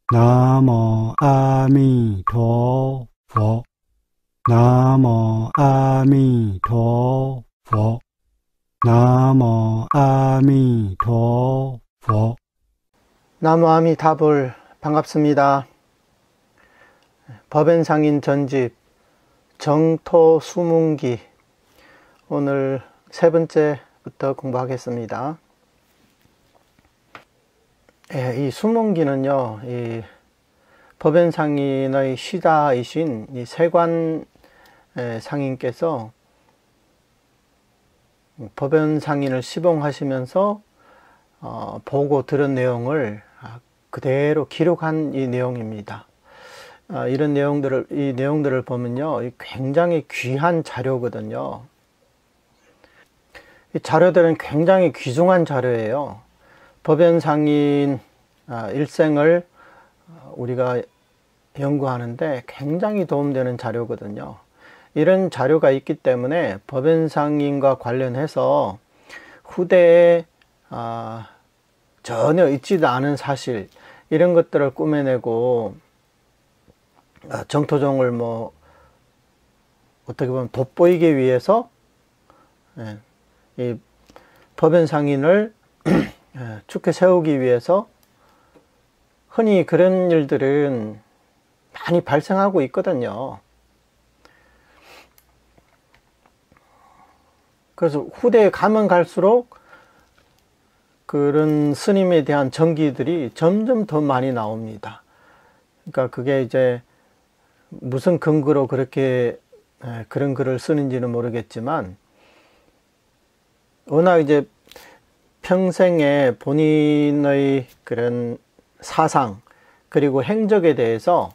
나모 아미陀佛 나모 아미陀佛 나모 아미陀佛 나무 아미타불. 반갑습니다. 법엔상인 전집 정토수문기, 오늘 세 번째부터 공부하겠습니다. 이 수문기는요, 이 법엔상인의 시다이신 이 세관 상인께서 법엔상인을 시봉하시면서 보고 들은 내용을 그대로 기록한 이 내용입니다. 이 내용들을 보면요, 굉장히 귀한 자료거든요. 이 자료들은 굉장히 귀중한 자료예요. 법연상인 일생을 우리가 연구하는데 굉장히 도움되는 자료거든요. 이런 자료가 있기 때문에 법연상인과 관련해서 후대에 전혀 있지도 않은 사실, 이런 것들을 꾸며내고 정토종을 어떻게 보면 돋보이기 위해서 이 법연상인을 축해 세우기 위해서 흔히 그런 일들은 많이 발생하고 있거든요. 그래서 후대에 가면 갈수록 그런 스님에 대한 정기들이 점점 더 많이 나옵니다. 그러니까 그게 이제 무슨 근거로 그렇게 그런 글을 쓰는지는 모르겠지만, 워낙 이제 평생에 본인의 그런 사상 그리고 행적에 대해서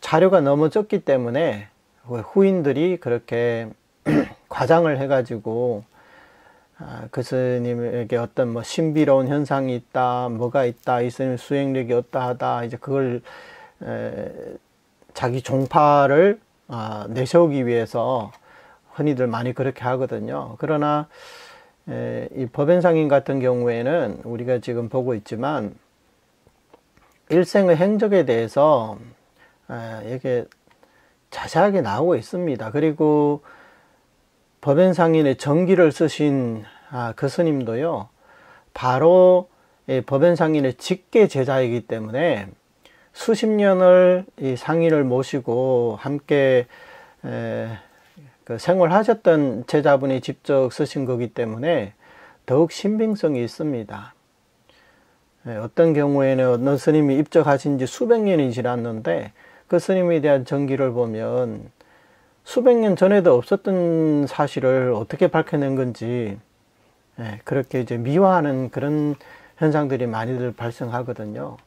자료가 너무 적기 때문에 후인들이 그렇게 과장을 해가지고 그 스님에게 어떤 신비로운 현상이 있다, 뭐가 있다, 이 스님 수행력이 어떠하다, 이제 그걸 자기 종파를 내세우기 위해서 흔히들 많이 그렇게 하거든요. 그러나 이 법연상인 같은 경우에는 우리가 지금 보고 있지만 일생의 행적에 대해서 이게 자세하게 나오고 있습니다. 그리고 법연상인의 정기를 쓰신 그 스님도요, 바로 법연상인의 직계 제자이기 때문에 수십 년을 이 상인을 모시고 함께 그 생활하셨던 제자분이 직접 쓰신 거기 때문에 더욱 신빙성이 있습니다. 어떤 경우에는 어느 스님이 입적하신 지 수백 년이 지났는데 그 스님에 대한 정기를 보면 수백 년 전에도 없었던 사실을 어떻게 밝혀낸 건지 그렇게 이제 미화하는 그런 현상들이 많이들 발생하거든요.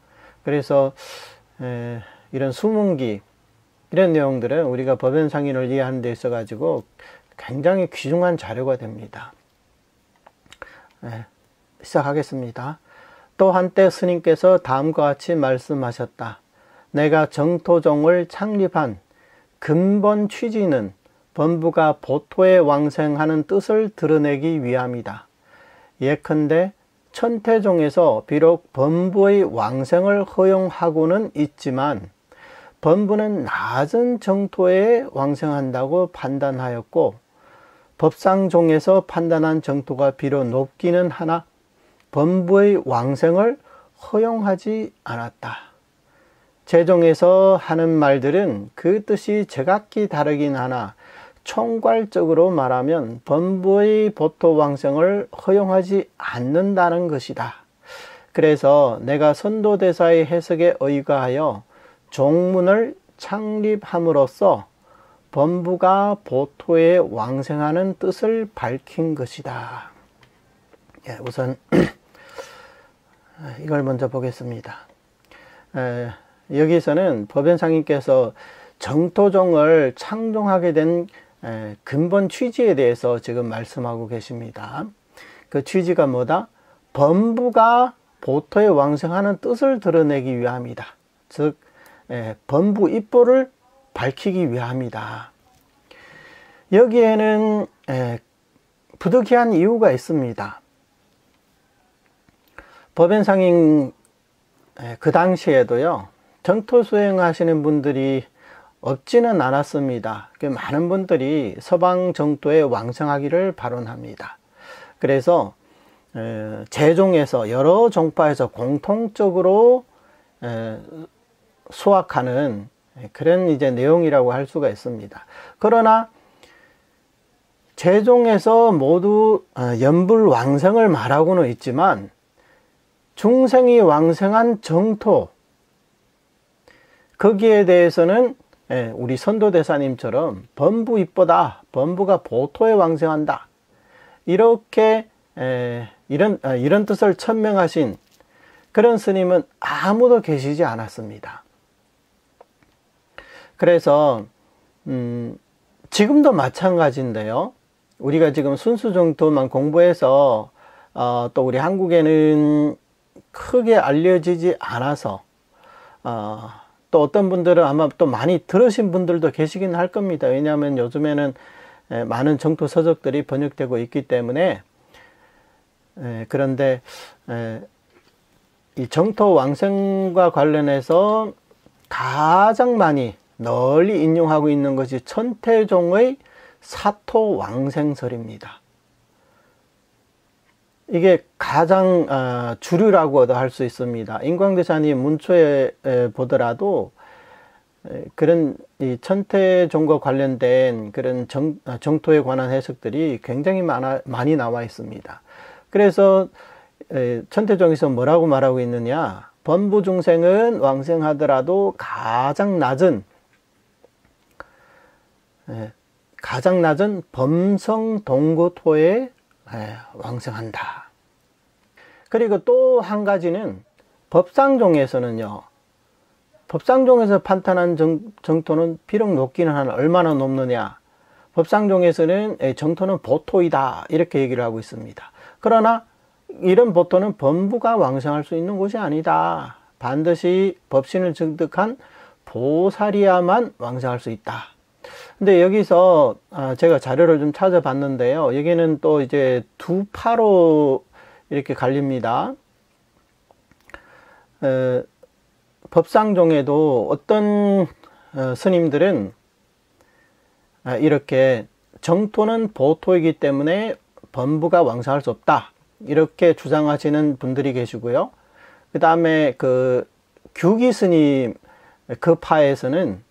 그래서 이런 수문기, 이런 내용들은 우리가 법연상인을 이해하는 데 있어 가지고 굉장히 귀중한 자료가 됩니다. 시작하겠습니다. 또 한때 스님께서 다음과 같이 말씀하셨다. 내가 정토종을 창립한 근본 취지는 범부가 보토에 왕생하는 뜻을 드러내기 위함이다. 예컨대 천태종에서 비록 범부의 왕생을 허용하고는 있지만 범부는 낮은 정토에 왕생한다고 판단하였고, 법상종에서 판단한 정토가 비록 높기는 하나 범부의 왕생을 허용하지 않았다. 재종에서 하는 말들은 그 뜻이 제각기 다르긴 하나 총괄적으로 말하면 범부의 보토 왕생을 허용하지 않는다는 것이다. 그래서 내가 선도대사의 해석에 의거하여 종문을 창립함으로써 범부가 보토에 왕생하는 뜻을 밝힌 것이다. 우선 이걸 먼저 보겠습니다. 여기서는 법연상인께서 정토종을 창종하게 된 근본 취지에 대해서 지금 말씀하고 계십니다. 그 취지가 뭐다? 범부가 보토에 왕생하는 뜻을 드러내기 위함이다. 즉 범부 입보를 밝히기 위함이다. 여기에는 부득이한 이유가 있습니다. 법연상인 그 당시에도요, 정토 수행하시는 분들이 없지는 않았습니다. 많은 분들이 서방 정토에 왕성하기를 발언합니다. 그래서 제종에서 여러 종파에서 공통적으로 수확하는 그런 이제 내용이라고 할 수가 있습니다. 그러나 제종에서 모두 연불왕성을 말하고는 있지만 중생이 왕성한 정토, 거기에 대해서는 우리 선도대사님처럼 범부 이쁘다, 범부가 보토에 왕성한다, 이렇게 이런 뜻을 천명하신 그런 스님은 아무도 계시지 않았습니다. 그래서 지금도 마찬가지인데요, 우리가 지금 순수정토만 공부해서 또 우리 한국에는 크게 알려지지 않아서 또 어떤 분들은 아마 또 많이 들으신 분들도 계시긴 할 겁니다. 왜냐하면 요즘에는 많은 정토 서적들이 번역되고 있기 때문에. 그런데 이 정토 왕성과 관련해서 가장 많이 널리 인용하고 있는 것이 천태종의 사토 왕생설입니다. 이게 가장 주류라고도 할 수 있습니다. 인광대사님 문초에 보더라도 그런 이 천태종과 관련된 그런 정토에 관한 해석들이 굉장히 많이 나와 있습니다. 그래서 천태종에서 뭐라고 말하고 있느냐, 범부중생은 왕생하더라도 가장 낮은 범성동고토에 왕성한다. 그리고 또 한 가지는 법상종에서는요, 법상종에서 판단한 정토는 비록 높기는 하나 얼마나 높느냐, 법상종에서는 정토는 보토이다, 이렇게 얘기를 하고 있습니다. 그러나 이런 보토는 범부가 왕성할 수 있는 곳이 아니다. 반드시 법신을 증득한 보살이야만 왕성할 수 있다. 근데 여기서 제가 자료를 좀 찾아봤는데요, 여기는 또 이제 두 파로 이렇게 갈립니다. 법상종에도 어떤 스님들은 이렇게 정토는 보토이기 때문에 범부가 왕성할 수 없다, 이렇게 주장하시는 분들이 계시고요. 그 다음에 그 규기 스님 그 파에서는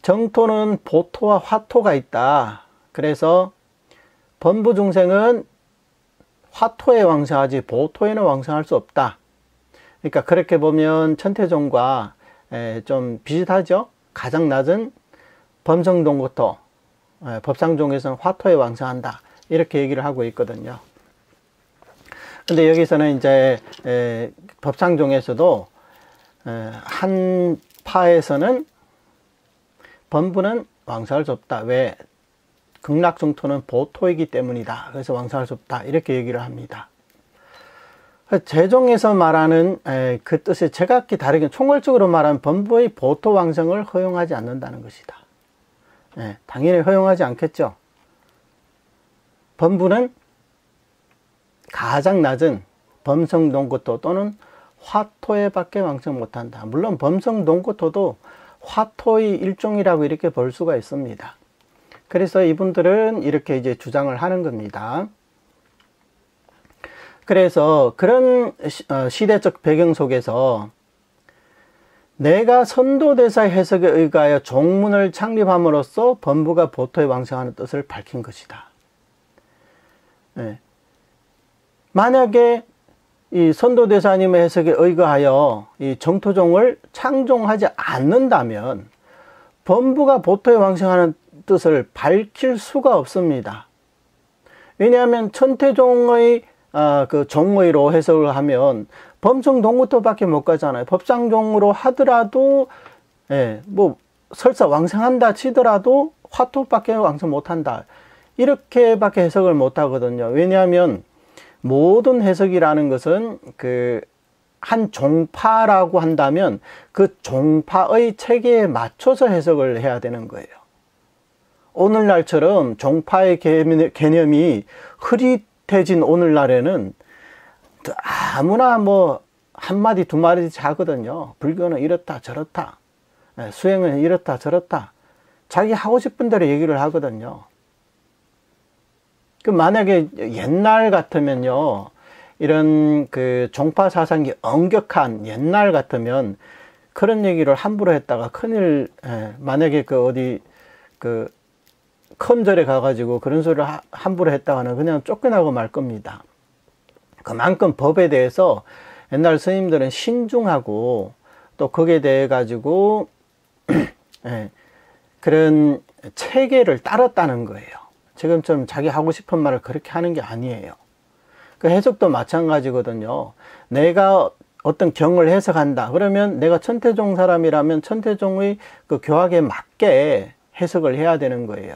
정토는 보토와 화토가 있다. 그래서 범부 중생은 화토에 왕성하지 보토에는 왕성할 수 없다. 그러니까 그렇게 보면 천태종과 좀 비슷하죠. 가장 낮은 범성동고토, 법상종에서는 화토에 왕성한다, 이렇게 얘기를 하고 있거든요. 근데 여기서는 이제 법상종에서도 한 파에서는 범부는 왕성할 수 없다. 왜? 극락정토는 보토이기 때문이다. 그래서 왕성할 수 없다, 이렇게 얘기를 합니다. 제종에서 말하는 그 뜻이 제각기 다르게 총괄적으로 말하면 범부의 보토 왕성을 허용하지 않는다는 것이다. 당연히 허용하지 않겠죠. 범부는 가장 낮은 범성동고토 또는 화토에 밖에 왕성 못한다. 물론 범성동고토도 화토의 일종이라고 이렇게 볼 수가 있습니다. 그래서 이분들은 이렇게 이제 주장을 하는 겁니다. 그래서 그런 시대적 배경 속에서 내가 선도대사 해석에 의하여 종문을 창립함으로써 범부가 보토에 왕성하는 뜻을 밝힌 것이다. 만약에 이 선도대사님의 해석에 의거하여 이 정토종을 창종하지 않는다면 범부가 보토에 왕성하는 뜻을 밝힐 수가 없습니다. 왜냐하면 천태종의 그 종의로 해석을 하면 범성동고토밖에 못 가잖아요. 법상종으로 하더라도 뭐 설사 왕성한다 치더라도 화토밖에 왕성 못한다, 이렇게밖에 해석을 못 하거든요. 왜냐하면 모든 해석이라는 것은 그 한 종파라고 한다면 그 종파의 체계에 맞춰서 해석을 해야 되는 거예요. 오늘날처럼 종파의 개념이 흐릿해진 오늘날에는 아무나 뭐 한마디 두 마디 하거든요. 불교는 이렇다 저렇다, 수행은 이렇다 저렇다, 자기 하고 싶은 대로 얘기를 하거든요. 그 만약에 옛날 같으면요, 이런 그 종파 사상이 엄격한 옛날 같으면 그런 얘기를 함부로 했다가 큰일, 만약에 그 어디 그 큰 절에 가가지고 그런 소리를 함부로 했다가는 그냥 쫓겨나고 말 겁니다. 그만큼 법에 대해서 옛날 스님들은 신중하고 또 거기에 대해 가지고 그런 체계를 따랐다는 거예요. 지금처럼 자기 하고 싶은 말을 그렇게 하는 게 아니에요. 그 해석도 마찬가지거든요. 내가 어떤 경을 해석한다 그러면 내가 천태종 사람이라면 천태종의 그 교학에 맞게 해석을 해야 되는 거예요.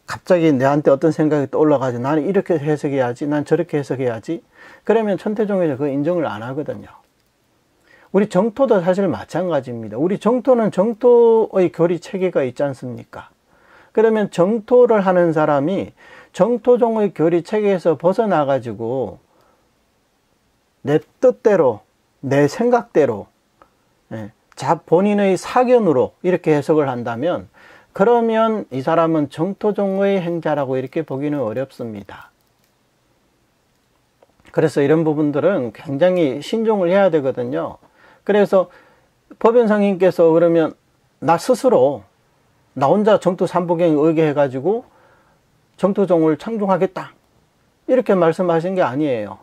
갑자기 내한테 어떤 생각이 떠올라가지고 나는 이렇게 해석해야지, 난 저렇게 해석해야지, 그러면 천태종에서 그 인정을 안 하거든요. 우리 정토도 사실 마찬가지입니다. 우리 정토는 정토의 교리 체계가 있지 않습니까? 그러면 정토를 하는 사람이 정토종의 교리 체계에서 벗어나가지고 내 뜻대로, 내 생각대로, 본인의 사견으로 이렇게 해석을 한다면 그러면 이 사람은 정토종의 행자라고 이렇게 보기는 어렵습니다. 그래서 이런 부분들은 굉장히 신중을 해야 되거든요. 그래서 법연상님께서 그러면 나 스스로 나 혼자 정토 삼부경에 의거해가지고 정토종을 창종하겠다 이렇게 말씀하신 게 아니에요.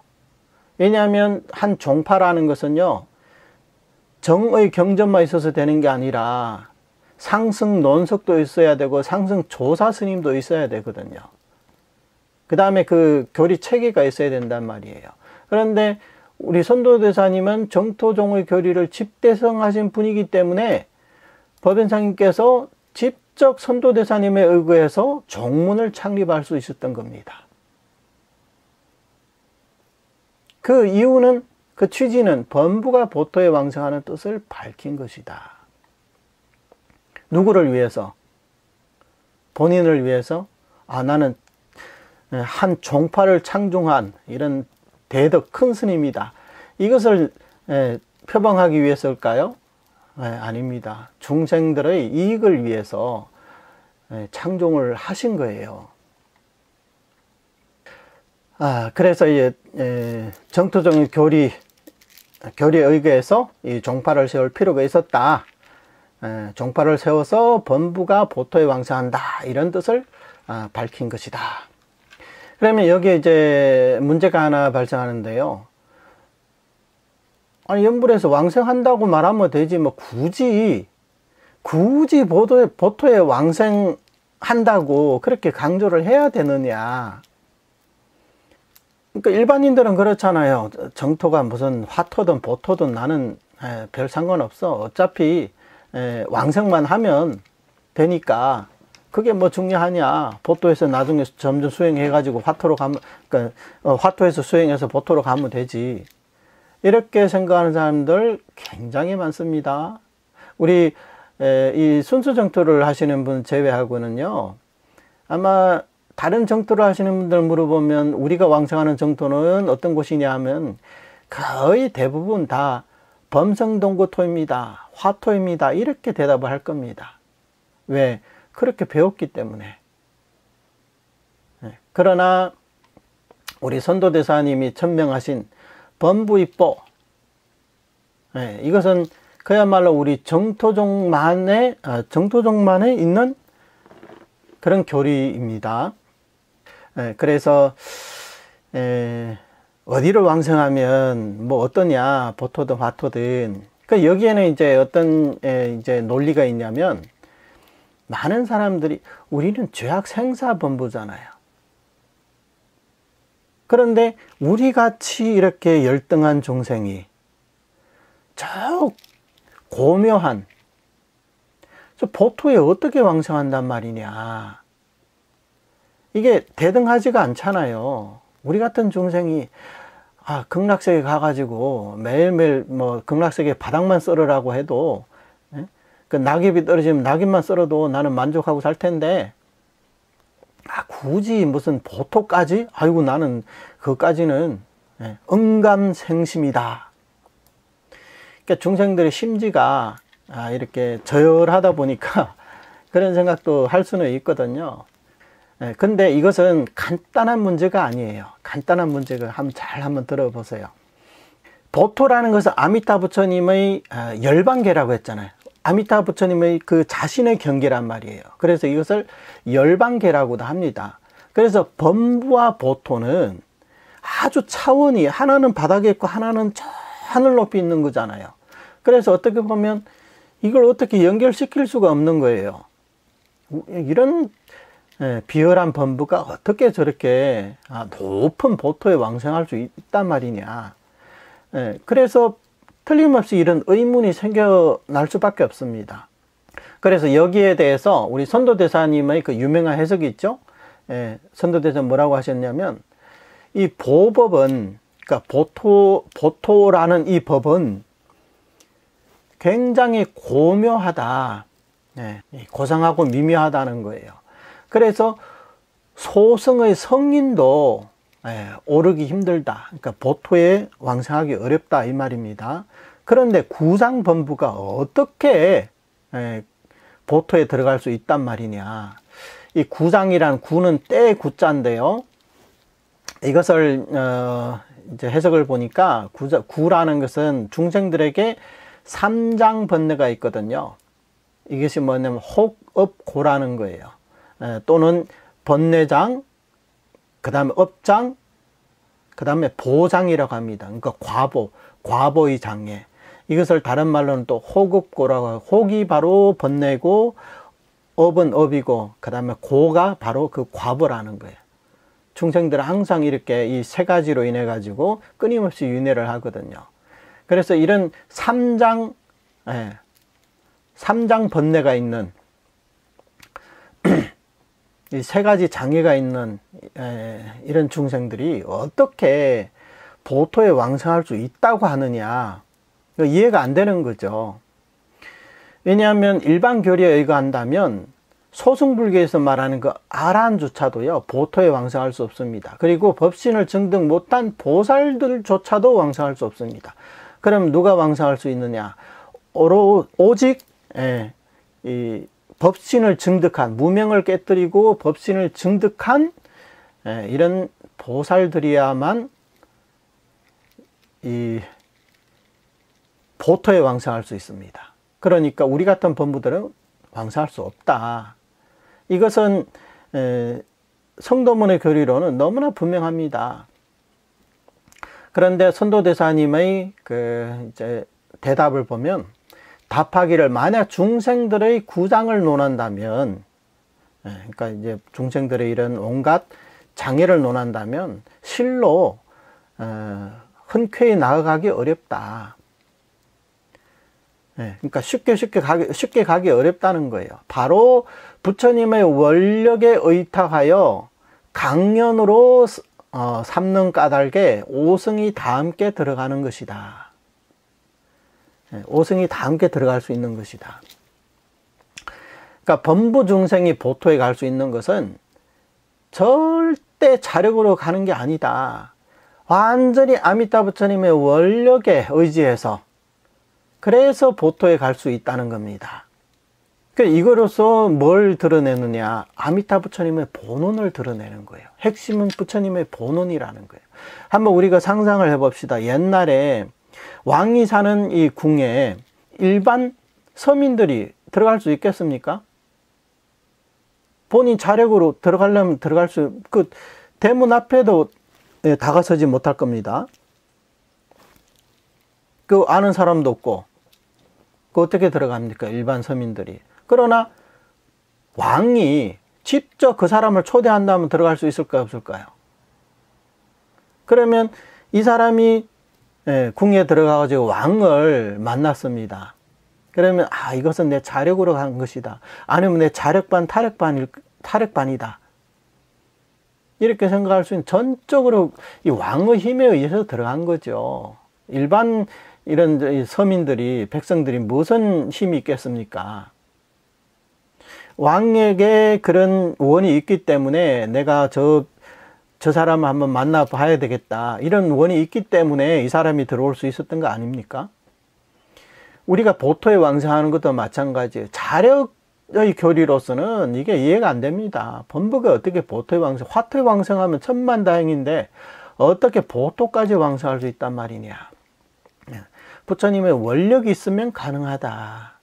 왜냐하면 한 종파라는 것은요, 정의 경전만 있어서 되는 게 아니라 상승 논석도 있어야 되고 상승 조사 스님도 있어야 되거든요. 그 다음에 그 교리 체계가 있어야 된단 말이에요. 그런데 우리 선도대사님은 정토종의 교리를 집대성하신 분이기 때문에 법연상님께서 직접 선도대사님에 의거해서 종문을 창립할 수 있었던 겁니다. 그 이유는, 그 취지는 범부가 보토에 왕성하는 뜻을 밝힌 것이다. 누구를 위해서? 본인을 위해서? 나는 한 종파를 창종한 이런 대덕 큰 스님이다. 이것을 표방하기 위해서일까요? 아닙니다. 중생들의 이익을 위해서 창종을 하신 거예요. 그래서 정토종의 교리에 의거해서 이 종파를 세울 필요가 있었다. 종파를 세워서 범부가 보토에 왕성한다. 이런 뜻을 밝힌 것이다. 그러면 여기에 이제 문제가 하나 발생하는데요. 연불에서 왕생한다고 말하면 되지, 뭐 굳이 보토에 왕생한다고 그렇게 강조를 해야 되느냐. 그러니까 일반인들은 그렇잖아요. 정토가 무슨 화토든 보토든 나는 별 상관없어. 어차피 왕생만 하면 되니까 그게 뭐 중요하냐. 보토에서 나중에 점점 수행해가지고 화토로 가면, 그러니까 화토에서 수행해서 보토로 가면 되지. 이렇게 생각하는 사람들 굉장히 많습니다. 우리 이 순수 정토를 하시는 분 제외하고는요, 아마 다른 정토를 하시는 분들 물어보면 우리가 왕성하는 정토는 어떤 곳이냐 하면 거의 대부분 다 범성동구토입니다, 화토입니다, 이렇게 대답을 할 겁니다. 왜? 그렇게 배웠기 때문에. 그러나 우리 선도대사님이 천명하신 범부입보, 이것은 그야말로 우리 정토종만에 있는 그런 교리입니다. 그래서 어디를 왕성하면 뭐 어떠냐, 보토든 화토든. 그 여기에는 이제 어떤 이제 논리가 있냐면, 많은 사람들이 우리는 죄악 생사 범부잖아요. 그런데 우리같이 이렇게 열등한 중생이 저 고묘한 저 보토에 어떻게 왕성한단 말이냐. 이게 대등하지가 않잖아요. 우리 같은 중생이 극락세계 가가지고 매일매일 뭐 극락세계 바닥만 썰으라고 해도, 그 낙엽이 떨어지면 낙엽만 썰어도 나는 만족하고 살 텐데, 굳이 무슨 보토까지? 아이고, 나는 그것까지는 응감생심이다. 그러니까 중생들의 심지가 이렇게 저열하다 보니까 그런 생각도 할 수는 있거든요. 근데 이것은 간단한 문제가 아니에요. 간단한 문제가 한번 들어보세요. 보토라는 것은 아미타 부처님의 열반계라고 했잖아요. 아미타 부처님의 그 자신의 경계란 말이에요. 그래서 이것을 열반계라고도 합니다. 그래서 범부와 보토는 아주 차원이, 하나는 바닥에 있고 하나는 저 하늘 높이 있는 거잖아요. 그래서 어떻게 보면 이걸 어떻게 연결시킬 수가 없는 거예요. 이런 비열한 범부가 어떻게 저렇게 높은 보토에 왕생할 수 있단 말이냐. 그래서 틀림없이 이런 의문이 생겨날 수밖에 없습니다. 그래서 여기에 대해서 우리 선도대사님의 그 유명한 해석이 있죠. 선도대사 뭐라고 하셨냐면, 이 보법은, 그러니까 보토라는 이 법은 굉장히 고묘하다, 고상하고 미묘하다는 거예요. 그래서 소승의 성인도 오르기 힘들다. 그러니까 보토에 왕생하기 어렵다 이 말입니다. 그런데 구상범부가 어떻게 보토에 들어갈 수 있단 말이냐. 이 구상이란 구는 때 구자인데요. 이것을 이제 해석을 보니까 구라는 것은 중생들에게 삼장번뇌가 있거든요. 이것이 뭐냐면 혹업고라는 거예요. 또는 번뇌장, 그 다음에 업장, 그 다음에 보장이라고 합니다. 그러니까 과보의 장애. 이것을 다른 말로는 또 혹업고라고 하고, 혹이 바로 번뇌고, 업은 업이고, 그 다음에 고가 바로 그 과보라는 거예요. 중생들은 항상 이렇게 이 세 가지로 인해 가지고 끊임없이 윤회를 하거든요. 그래서 이런 삼장 번뇌가 있는 이 세 가지 장애가 있는 이런 중생들이 어떻게 보토에 왕생할 수 있다고 하느냐, 이해가 안 되는 거죠. 왜냐하면 일반 교리에 의거한다면 소승불교에서 말하는 그 아란조차도요 보토에 왕생할 수 없습니다. 그리고 법신을 증득 못한 보살들조차도 왕생할 수 없습니다. 그럼 누가 왕생할 수 있느냐? 오직 이 법신을 증득한, 무명을 깨뜨리고 법신을 증득한 이런 보살들이야만 이 보토에 왕생할 수 있습니다. 그러니까 우리 같은 범부들은 왕생할 수 없다. 이것은 성도문의 교리로는 너무나 분명합니다. 그런데 선도대사님의 이제 대답을 보면, 답하기를 만약 중생들의 구장을 논한다면, 그러니까 이제 중생들의 이런 온갖 장애를 논한다면 실로 흔쾌히 나아가기 어렵다. 그러니까 쉽게 가기 어렵다는 거예요. 바로 부처님의 원력에 의탁하여 강연으로 삼는 까닭에 오승이 다 함께 들어가는 것이다. 오승이 다 함께 들어갈 수 있는 것이다. 그러니까 범부 중생이 보토에 갈 수 있는 것은 절대 자력으로 가는 게 아니다. 완전히 아미타 부처님의 원력에 의지해서, 그래서 보토에 갈 수 있다는 겁니다. 이거로서 뭘 드러내느냐? 아미타 부처님의 본원을 드러내는 거예요. 핵심은 부처님의 본원이라는 거예요. 한번 우리가 상상을 해봅시다. 옛날에 왕이 사는 이 궁에 일반 서민들이 들어갈 수 있겠습니까? 본인 자력으로 들어가려면 들어갈 수, 대문 앞에도 다가서지 못할 겁니다. 아는 사람도 없고, 어떻게 들어갑니까? 일반 서민들이. 그러나 왕이 직접 그 사람을 초대한다면 들어갈 수 있을까요? 없을까요? 그러면 이 사람이 궁에 들어가가지고 왕을 만났습니다. 그러면 이것은 내 자력으로 간 것이다. 아니면 내 자력반 타력반이다. 이렇게 생각할 수 있는, 전적으로 이 왕의 힘에 의해서 들어간 거죠. 일반 이런 서민들이, 백성들이 무슨 힘이 있겠습니까? 왕에게 그런 원이 있기 때문에 내가 저 저 사람을 한번 만나봐야 되겠다, 이런 원이 있기 때문에 이 사람이 들어올 수 있었던 거 아닙니까? 우리가 보토에 왕성하는 것도 마찬가지예요. 자력의 교리로서는 이게 이해가 안 됩니다. 범부가 어떻게 보토에 왕성, 화토에 왕성하면 천만다행인데 어떻게 보토까지 왕성할 수 있단 말이냐. 부처님의 원력이 있으면 가능하다.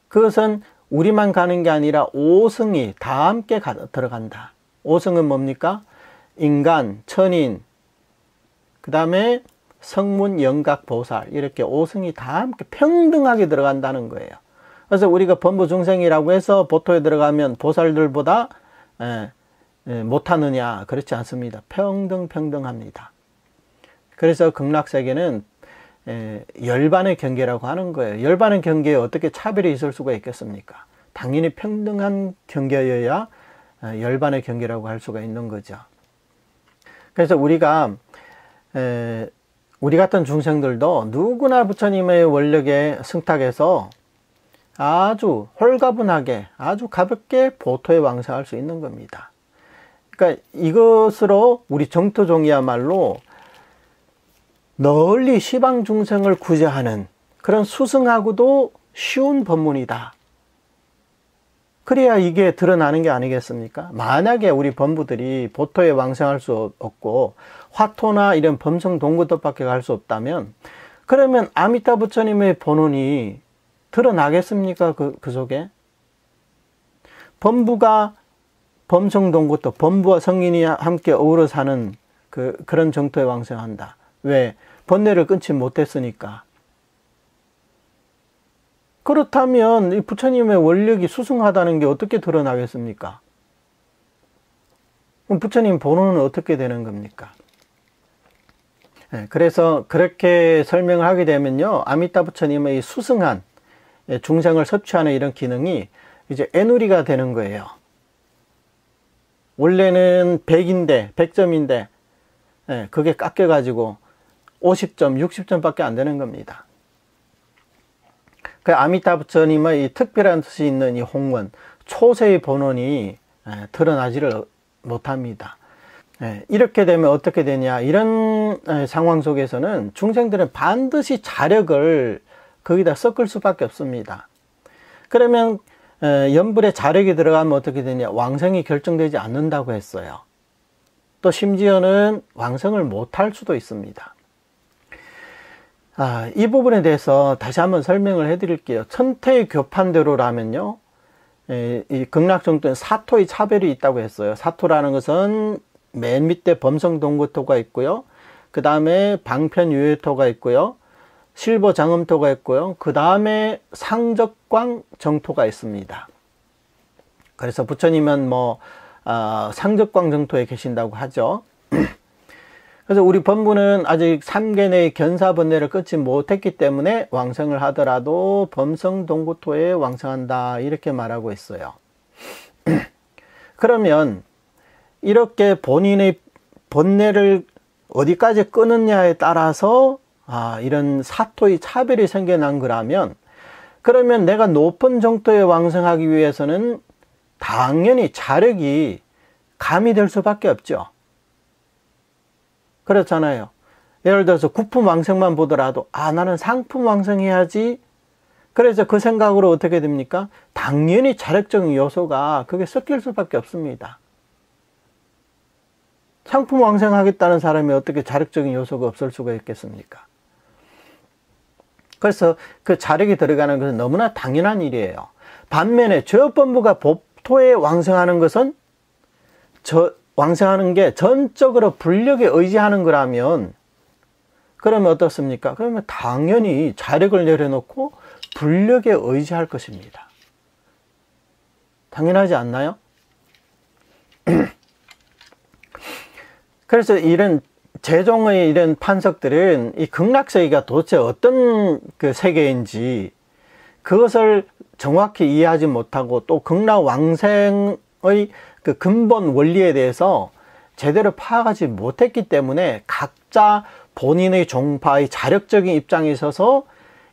그것은 우리만 가는 게 아니라 오승이 다 함께 들어간다. 오승은 뭡니까? 인간, 천인, 그 다음에 성문, 영각, 보살, 이렇게 오승이 다 함께 평등하게 들어간다는 거예요. 그래서 우리가 범부 중생이라고 해서 보토에 들어가면 보살들보다 못하느냐, 그렇지 않습니다. 평등합니다. 그래서 극락세계는 열반의 경계라고 하는 거예요. 열반의 경계에 어떻게 차별이 있을 수가 있겠습니까? 당연히 평등한 경계여야 열반의 경계라고 할 수가 있는 거죠. 그래서 우리가 우리 같은 중생들도 누구나 부처님의 원력에 승탁해서 아주 홀가분하게, 아주 가볍게 보토에 왕성할 수 있는 겁니다. 그러니까 이것으로 우리 정토종이야말로 널리 시방 중생을 구제하는 그런 수승하고도 쉬운 법문이다. 그래야 이게 드러나는 게 아니겠습니까? 만약에 우리 범부들이 보토에 왕성할 수 없고 화토나 이런 범성 동구법밖에 갈 수 없다면, 그러면 아미타 부처님의 본원이 드러나겠습니까? 그 속에? 범부가 범성 동구법, 범부와 성인이 함께 어우러 사는 그런 정토에 왕성한다. 왜? 번뇌를 끊지 못했으니까. 그렇다면 이 부처님의 원력이 수승하다는 게 어떻게 드러나겠습니까? 그럼 부처님 본원은 어떻게 되는 겁니까? 그래서 그렇게 설명을 하게 되면요, 아미타 부처님의 수승한 중생을 섭취하는 이런 기능이 이제 에누리가 되는 거예요. 원래는 100점인데 그게 깎여가지고 50점, 60점밖에 안 되는 겁니다. 그 아미타 부처님의 이 특별한 뜻이 있는 이 홍원, 초세의 본원이 드러나지를 못합니다. 이렇게 되면 어떻게 되냐, 이런 상황 속에서는 중생들은 반드시 자력을 거기다 섞을 수밖에 없습니다. 그러면 연불에 자력이 들어가면 어떻게 되냐, 왕성이 결정되지 않는다고 했어요. 또 심지어는 왕성을 못할 수도 있습니다. 이 부분에 대해서 다시 한번 설명을 해드릴게요. 천태의 교판대로라면요, 이 극락정토는 사토의 차별이 있다고 했어요. 사토라는 것은 맨 밑에 범성동구토가 있고요, 그 다음에 방편유효토가 있고요, 실보장엄토가 있고요, 그 다음에 상적광 정토가 있습니다. 그래서 부처님은 상적광 정토에 계신다고 하죠. 그래서 우리 범부는 아직 3계내의 견사번뇌를 끊지 못했기 때문에 왕성을 하더라도 범성동구토에 왕성한다, 이렇게 말하고 있어요. 그러면 이렇게 본인의 번뇌를 어디까지 끊느냐에 따라서 이런 사토의 차별이 생겨난 거라면, 그러면 내가 높은 정토에 왕성하기 위해서는 당연히 자력이 가미될 수밖에 없죠. 그렇잖아요. 예를 들어서 구품 왕성만 보더라도 나는 상품 왕성해야지. 그래서 그 생각으로 어떻게 됩니까? 당연히 자력적인 요소가 그게 섞일 수밖에 없습니다. 상품 왕성하겠다는 사람이 어떻게 자력적인 요소가 없을 수가 있겠습니까? 그래서 그 자력이 들어가는 것은 너무나 당연한 일이에요. 반면에 저법부가 보토에 왕성하는 것은 왕성하는 게 전적으로 불력에 의지하는 거라면, 그러면 어떻습니까? 그러면 당연히 자력을 내려놓고 불력에 의지할 것입니다. 당연하지 않나요? 그래서 이런 재종의 이런 판석들은 이 극락세계가 도대체 어떤 그 세계인지 그것을 정확히 이해하지 못하고, 또 극락왕생의 그 근본 원리에 대해서 제대로 파악하지 못했기 때문에 각자 본인의 종파의 자력적인 입장에 있어서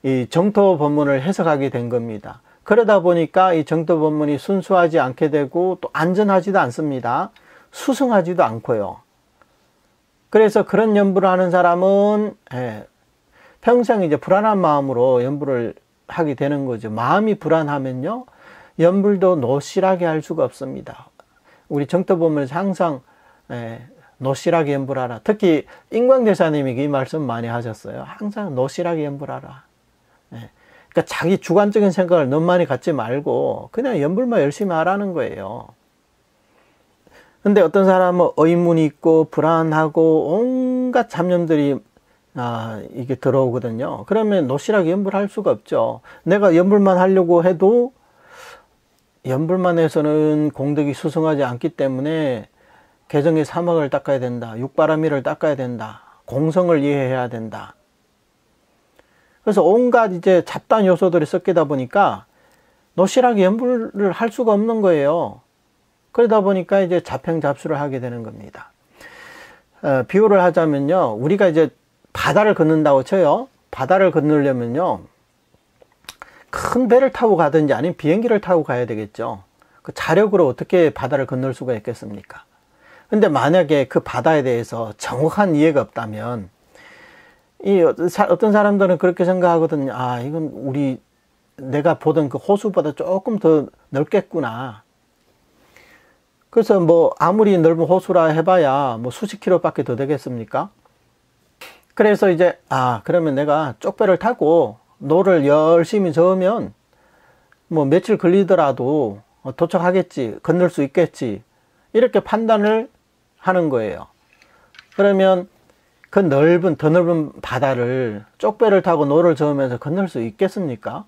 이 정토 법문을 해석하게 된 겁니다. 그러다 보니까 이 정토 법문이 순수하지 않게 되고 또 안전하지도 않습니다. 수승하지도 않고요. 그래서 그런 연부를 하는 사람은 평생 이제 불안한 마음으로 연부를 하게 되는 거죠. 마음이 불안하면요, 연불도 노실하게 할 수가 없습니다. 우리 정토 보면서 항상 노실하게 연불하라. 특히 인광대사님이 이 말씀 많이 하셨어요. 항상 노실하게 연불하라. 그러니까 자기 주관적인 생각을 너무 많이 갖지 말고 그냥 연불만 열심히 하라는 거예요. 근데 어떤 사람은 의문이 있고 불안하고 온갖 잡념들이 이게 들어오거든요. 그러면 노실하게 연불할 수가 없죠. 내가 연불만 하려고 해도 연불만 해서는 공덕이 수승하지 않기 때문에 개정의 사막을 닦아야 된다. 육바라밀을 닦아야 된다. 공성을 이해해야 된다. 그래서 온갖 이제 잡다한 요소들이 섞이다 보니까 노실하게 연불을 할 수가 없는 거예요. 그러다 보니까 이제 자평잡수를 하게 되는 겁니다. 비유를 하자면요, 우리가 이제 바다를 걷는다고 쳐요. 바다를 건너려면요, 큰 배를 타고 가든지 아니면 비행기를 타고 가야 되겠죠. 그 자력으로 어떻게 바다를 건널 수가 있겠습니까? 근데 만약에 그 바다에 대해서 정확한 이해가 없다면, 어떤 사람들은 그렇게 생각하거든요. 이건 내가 보던 그 호수보다 조금 더 넓겠구나. 그래서 뭐 아무리 넓은 호수라 해봐야 뭐 수십 킬로밖에 더 되겠습니까? 그래서 이제 그러면 내가 쪽배를 타고 노를 열심히 저으면 뭐 며칠 걸리더라도 도착하겠지, 건널 수 있겠지, 이렇게 판단을 하는 거예요. 그러면 그 더 넓은 바다를 쪽배를 타고 노를 저으면서 건널 수 있겠습니까?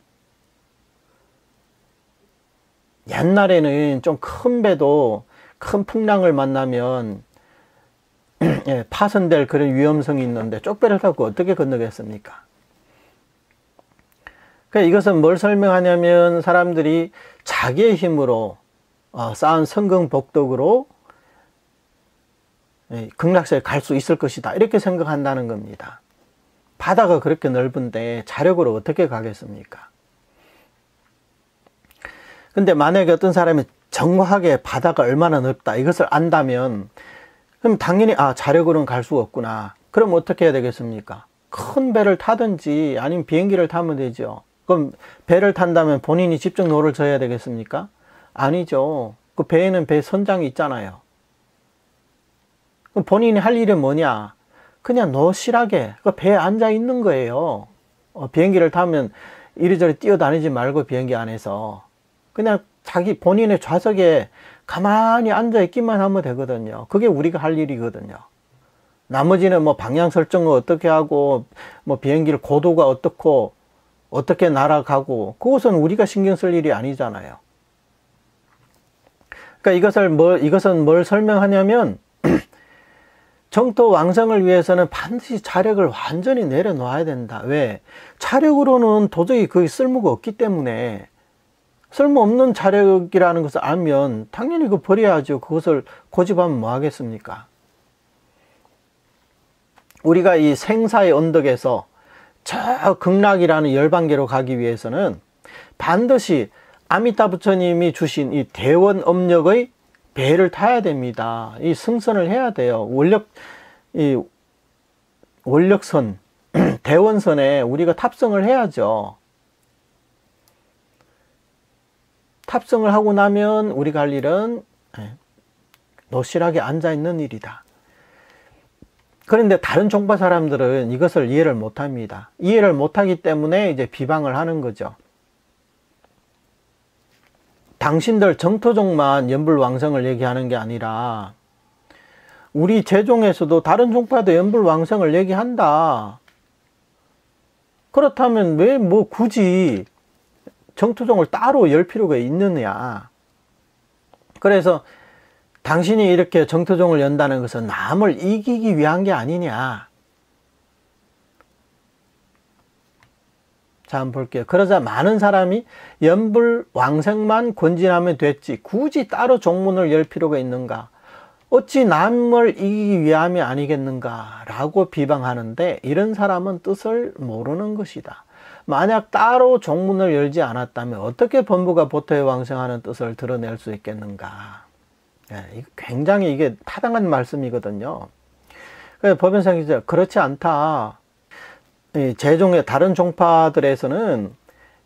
옛날에는 좀 큰 배도 큰 풍랑을 만나면 파손될 그런 위험성이 있는데 쪽배를 타고 어떻게 건너겠습니까? 그러니까 이것은 뭘 설명하냐면 사람들이 자기의 힘으로 쌓은 성공복덕으로 극락세에 갈 수 있을 것이다, 이렇게 생각한다는 겁니다. 바다가 그렇게 넓은데 자력으로 어떻게 가겠습니까? 근데 만약에 어떤 사람이 정확하게 바다가 얼마나 넓다 이것을 안다면, 그럼 당연히 자력으로는 갈 수가 없구나. 그럼 어떻게 해야 되겠습니까? 큰 배를 타든지 아니면 비행기를 타면 되죠. 그럼 배를 탄다면 본인이 직접 노를 져야 되겠습니까? 아니죠. 그 배에는 배 선장이 있잖아요. 그럼 본인이 할 일은 뭐냐? 그냥 노실하게 그 배에 앉아 있는 거예요. 비행기를 타면 이리저리 뛰어다니지 말고 비행기 안에서 그냥 자기 본인의 좌석에 가만히 앉아 있기만 하면 되거든요. 그게 우리가 할 일이거든요. 나머지는 뭐 방향 설정을 어떻게 하고 뭐 비행기를 고도가 어떻고 어떻게 날아가고 그것은 우리가 신경 쓸 일이 아니잖아요. 그러니까 이것은 뭘 설명하냐면 정토 왕성을 위해서는 반드시 자력을 완전히 내려놓아야 된다. 왜? 자력으로는 도저히 거의 쓸모가 없기 때문에, 쓸모없는 자력이라는 것을 알면 당연히 그거 버려야죠. 그것을 고집하면 뭐 하겠습니까? 우리가 이 생사의 언덕에서 저 극락이라는 열반계로 가기 위해서는 반드시 아미타 부처님이 주신 이 대원 업력의 배를 타야 됩니다. 이 승선을 해야 돼요. 원력선, 대원선에 우리가 탑승을 해야죠. 탑승을 하고 나면 우리가 할 일은 노실하게 앉아 있는 일이다. 그런데 다른 종파 사람들은 이것을 이해를 못 합니다. 이해를 못하기 때문에 이제 비방을 하는 거죠. 당신들 정토종만 연불왕성을 얘기하는 게 아니라 우리 제종에서도 다른 종파도 연불왕성을 얘기한다. 그렇다면 왜 뭐 굳이 정토종을 따로 열 필요가 있느냐. 그래서 당신이 이렇게 정토종을 연다는 것은 남을 이기기 위한 게 아니냐. 자, 한번 볼게요. 그러자 많은 사람이 연불왕생만 권진하면 됐지 굳이 따로 종문을 열 필요가 있는가? 어찌 남을 이기기 위함이 아니겠는가? 라고 비방하는데 이런 사람은 뜻을 모르는 것이다. 만약 따로 종문을 열지 않았다면 어떻게 범부가 보토에 왕생하는 뜻을 드러낼 수 있겠는가? 이거 굉장히 이게 타당한 말씀이거든요. 그래서 법연상이 그렇지 않다. 이 제종의 다른 종파들에서는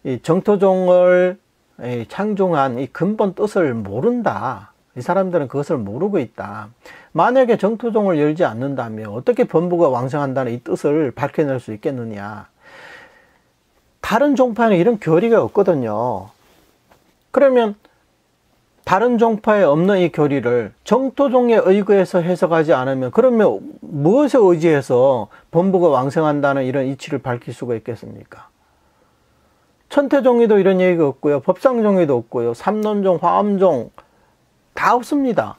이 정토종을 창종한 이 근본 뜻을 모른다. 이 사람들은 그것을 모르고 있다. 만약에 정토종을 열지 않는다면 어떻게 범부가 왕성한다는 이 뜻을 밝혀낼 수 있겠느냐. 다른 종파에는 이런 교리가 없거든요. 그러면 다른 종파에 없는 이 교리를 정토종에 의거해서 해석하지 않으면 그러면 무엇에 의지해서 범부가 왕성한다는 이런 이치를 밝힐 수가 있겠습니까? 천태종에도 이런 얘기가 없고요. 법상종에도 없고요. 삼론종, 화엄종 다 없습니다.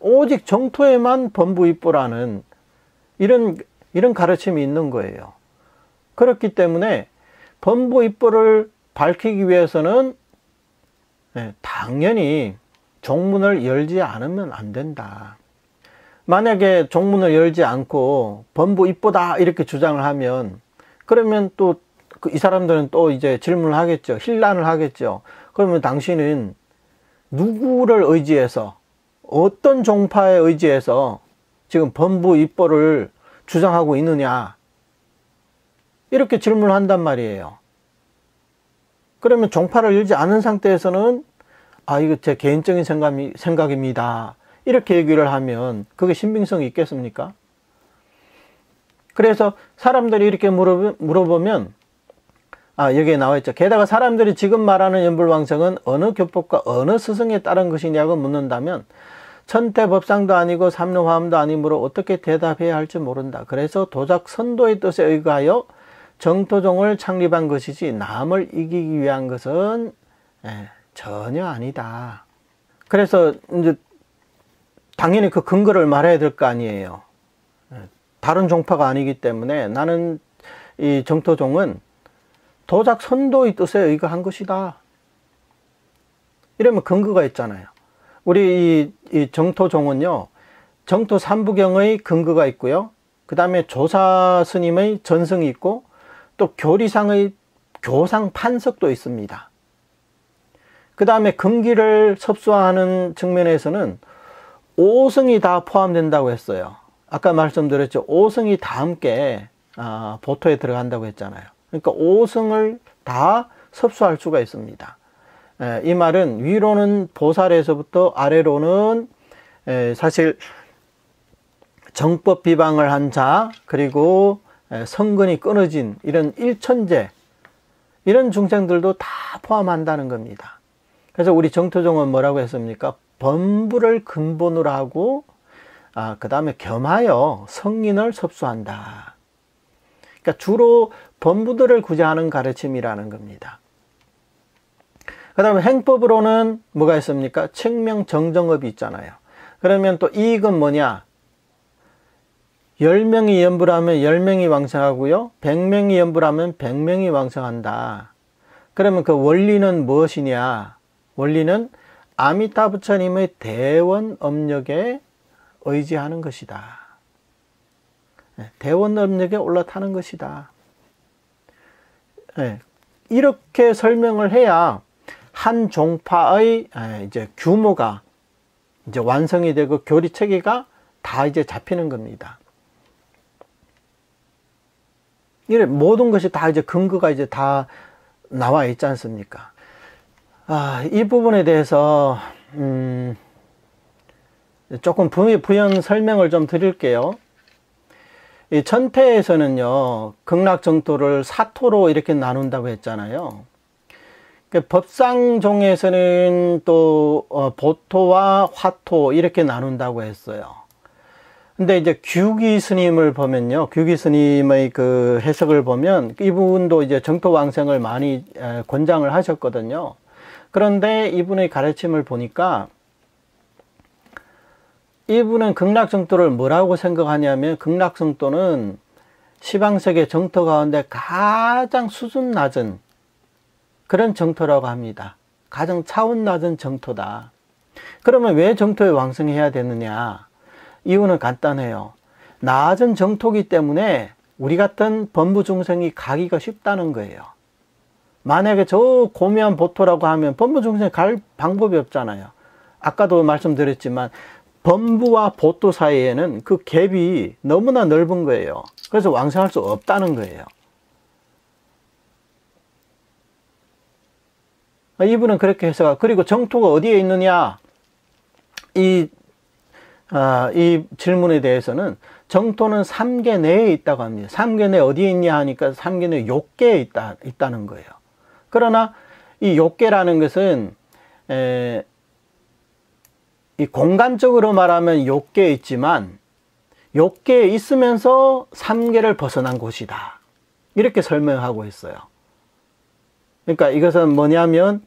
오직 정토에만 범부입보라는 이런 가르침이 있는 거예요. 그렇기 때문에 범부입보를 밝히기 위해서는 당연히 종문을 열지 않으면 안 된다. 만약에 종문을 열지 않고 범부입보다 이렇게 주장을 하면 그러면 또 이 사람들은 또 이제 질문을 하겠죠. 힐난을 하겠죠. 그러면 당신은 누구를 의지해서 어떤 종파에 의지해서 지금 범부입보를 주장하고 있느냐 이렇게 질문을 한단 말이에요. 그러면 종파를 열지 않은 상태에서는 이거 제 개인적인 생각입니다. 이렇게 얘기를 하면 그게 신빙성이 있겠습니까? 그래서 사람들이 이렇게 물어보면 여기에 나와있죠. 게다가 사람들이 지금 말하는 연불왕성은 어느 교법과 어느 스승에 따른 것이냐고 묻는다면 천태법상도 아니고 삼론화엄도 아니므로 어떻게 대답해야 할지 모른다. 그래서 도작 선도의 뜻에 의거하여 정토종을 창립한 것이지 남을 이기기 위한 것은 전혀 아니다. 그래서 이제 당연히 그 근거를 말해야 될 거 아니에요. 다른 종파가 아니기 때문에 나는 이 정토종은 도작 선도의 뜻에 의거한 것이다. 이러면 근거가 있잖아요. 우리 이 정토종은요, 정토 삼부경의 근거가 있고요. 그 다음에 조사 스님의 전승이 있고, 또 교리상의 교상 판석도 있습니다. 그 다음에 금기를 섭수하는 측면에서는 5성이 다 포함된다고 했어요. 아까 말씀드렸죠. 5성이 다 함께 보토에 들어간다고 했잖아요. 그러니까 5성을 다 섭수할 수가 있습니다. 이 말은 위로는 보살에서부터 아래로는 사실 정법 비방을 한 자, 그리고 성근이 끊어진 이런 일천재, 이런 중생들도 다 포함한다는 겁니다. 그래서 우리 정토종은 뭐라고 했습니까? 범부를 근본으로 하고 그 다음에 겸하여 성인을 섭수한다. 그러니까 주로 범부들을 구제하는 가르침이라는 겁니다. 그 다음에 행법으로는 뭐가 있습니까? 책명 정정업이 있잖아요. 그러면 또 이익은 뭐냐? 10명이 연불하면 10명이 왕성하고요. 100명이 연불하면 100명이 왕성한다. 그러면 그 원리는 무엇이냐? 원리는 아미타 부처님의 대원 업력에 의지하는 것이다. 대원 업력에 올라타는 것이다. 이렇게 설명을 해야 한 종파의 이제 규모가 이제 완성이 되고 교리 체계가 다 이제 잡히는 겁니다. 이래 모든 것이 다 이제 근거가 이제 다 나와 있지 않습니까? 이 부분에 대해서 조금 부연 설명을 좀 드릴게요. 이 천태에서는요, 극락정토를 사토로 이렇게 나눈다고 했잖아요. 법상종에서는 또 보토와 화토 이렇게 나눈다고 했어요. 근데 이제 규기 스님을 보면요, 규기 스님의 그 해석을 보면 이분도 이제 정토왕생을 많이 권장을 하셨거든요. 그런데 이분의 가르침을 보니까 이분은 극락정토를 뭐라고 생각하냐면, 극락정토는 시방세계 정토 가운데 가장 수준 낮은 그런 정토라고 합니다. 가장 차원 낮은 정토다. 그러면 왜 정토에 왕성해야 되느냐? 이유는 간단해요. 낮은 정토이기 때문에 우리 같은 범부 중생이 가기가 쉽다는 거예요. 만약에 저 고미한 보토라고 하면 범부 중생이 갈 방법이 없잖아요. 아까도 말씀드렸지만 범부와 보토 사이에는 그 갭이 너무나 넓은 거예요. 그래서 왕성할 수 없다는 거예요. 이분은 그렇게 해석하고, 그리고 정토가 어디에 있느냐, 이 질문에 대해서는 정토는 3계 내에 있다고 합니다. 3계 내 어디에 있냐 하니까 3계 내 욕계에 있다는 거예요. 그러나 이 욕계라는 것은 이 공간적으로 말하면 욕계에 있지만 욕계에 있으면서 3계를 벗어난 곳이다. 이렇게 설명하고 있어요. 그러니까 이것은 뭐냐면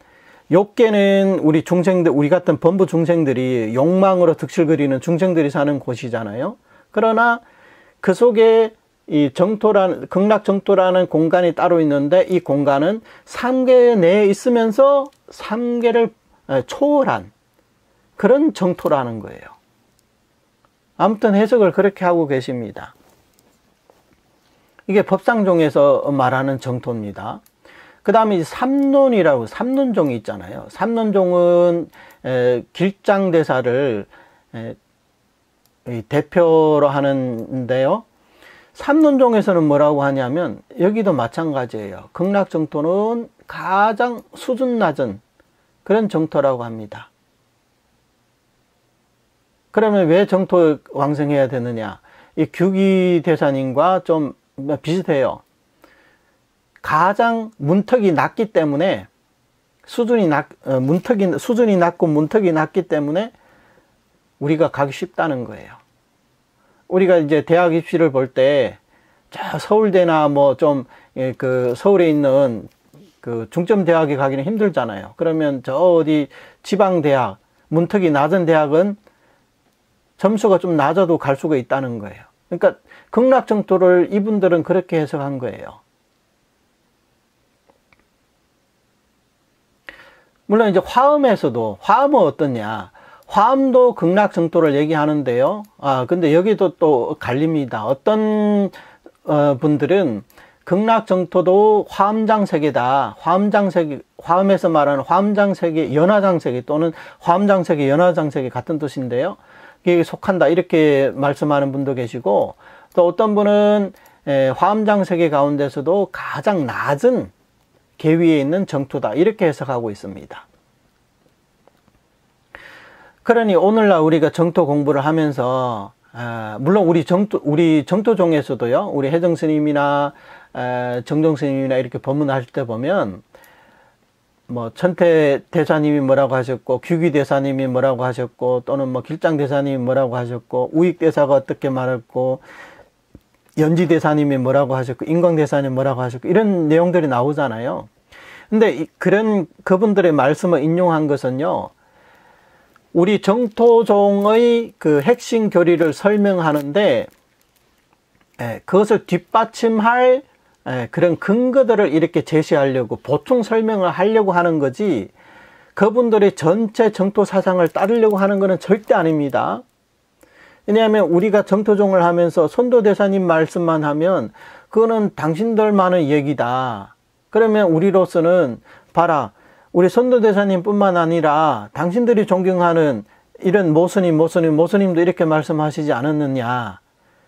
욕계는 우리 중생들, 우리 같은 범부 중생들이 욕망으로 득실거리는 중생들이 사는 곳이잖아요. 그러나 그 속에 이 정토라는, 극락정토라는 공간이 따로 있는데 이 공간은 3계 내에 있으면서 3계를 초월한 그런 정토라는 거예요. 아무튼 해석을 그렇게 하고 계십니다. 이게 법상종에서 말하는 정토입니다. 그 다음에 삼론이라고, 삼론종이 있잖아요. 삼론종은 길장대사를 대표로 하는데요. 삼론종에서는 뭐라고 하냐면 여기도 마찬가지예요. 극락정토는 가장 수준 낮은 그런 정토라고 합니다. 그러면 왜 정토 왕성해야 되느냐? 이 규기대사님과 좀 비슷해요. 가장 문턱이 낮기 때문에 수준이 낮고 문턱이 낮기 때문에 우리가 가기 쉽다는 거예요. 우리가 이제 대학 입시를 볼 때 저 서울대나 뭐 좀 그 서울에 있는 그 중점 대학에 가기는 힘들잖아요. 그러면 저 어디 지방 대학, 문턱이 낮은 대학은 점수가 좀 낮아도 갈 수가 있다는 거예요. 그러니까 극락정토를 이분들은 그렇게 해석한 거예요. 물론 이제 화엄에서도, 화엄은 어떠냐? 화엄도 극락정토를 얘기하는데요. 근데 여기도 또 갈립니다. 어떤 분들은 극락정토도 화엄장세계다. 화엄에서 말하는 화엄장세계, 연화장세계 또는 화엄장세계, 연화장세계 같은 뜻인데요. 이게 속한다. 이렇게 말씀하는 분도 계시고, 또 어떤 분은 화엄장세계 가운데서도 가장 낮은 계위에 있는 정토다. 이렇게 해석하고 있습니다. 그러니 오늘날 우리가 정토 공부를 하면서 물론 우리 정토종에서도요, 우리 해정 스님이나 정종 스님이나 이렇게 법문하실 때 보면 뭐 천태 대사님이 뭐라고 하셨고, 규기 대사님이 뭐라고 하셨고, 또는 뭐 길장 대사님이 뭐라고 하셨고, 우익 대사가 어떻게 말했고, 연지 대사님이 뭐라고 하셨고, 인광 대사님이 뭐라고 하셨고, 이런 내용들이 나오잖아요. 근데 그분들의 말씀을 인용한 것은요, 우리 정토종의 그 핵심 교리를 설명하는데 그것을 뒷받침할 그런 근거들을 이렇게 제시하려고, 보충 설명을 하려고 하는 거지, 그분들의 전체 정토 사상을 따르려고 하는 것은 절대 아닙니다. 왜냐하면 우리가 정토종을 하면서 선도대사님 말씀만 하면 그거는 당신들만의 얘기다. 그러면 우리로서는 봐라, 우리 선도대사님 뿐만 아니라 당신들이 존경하는 이런 모스님도 이렇게 말씀하시지 않았느냐,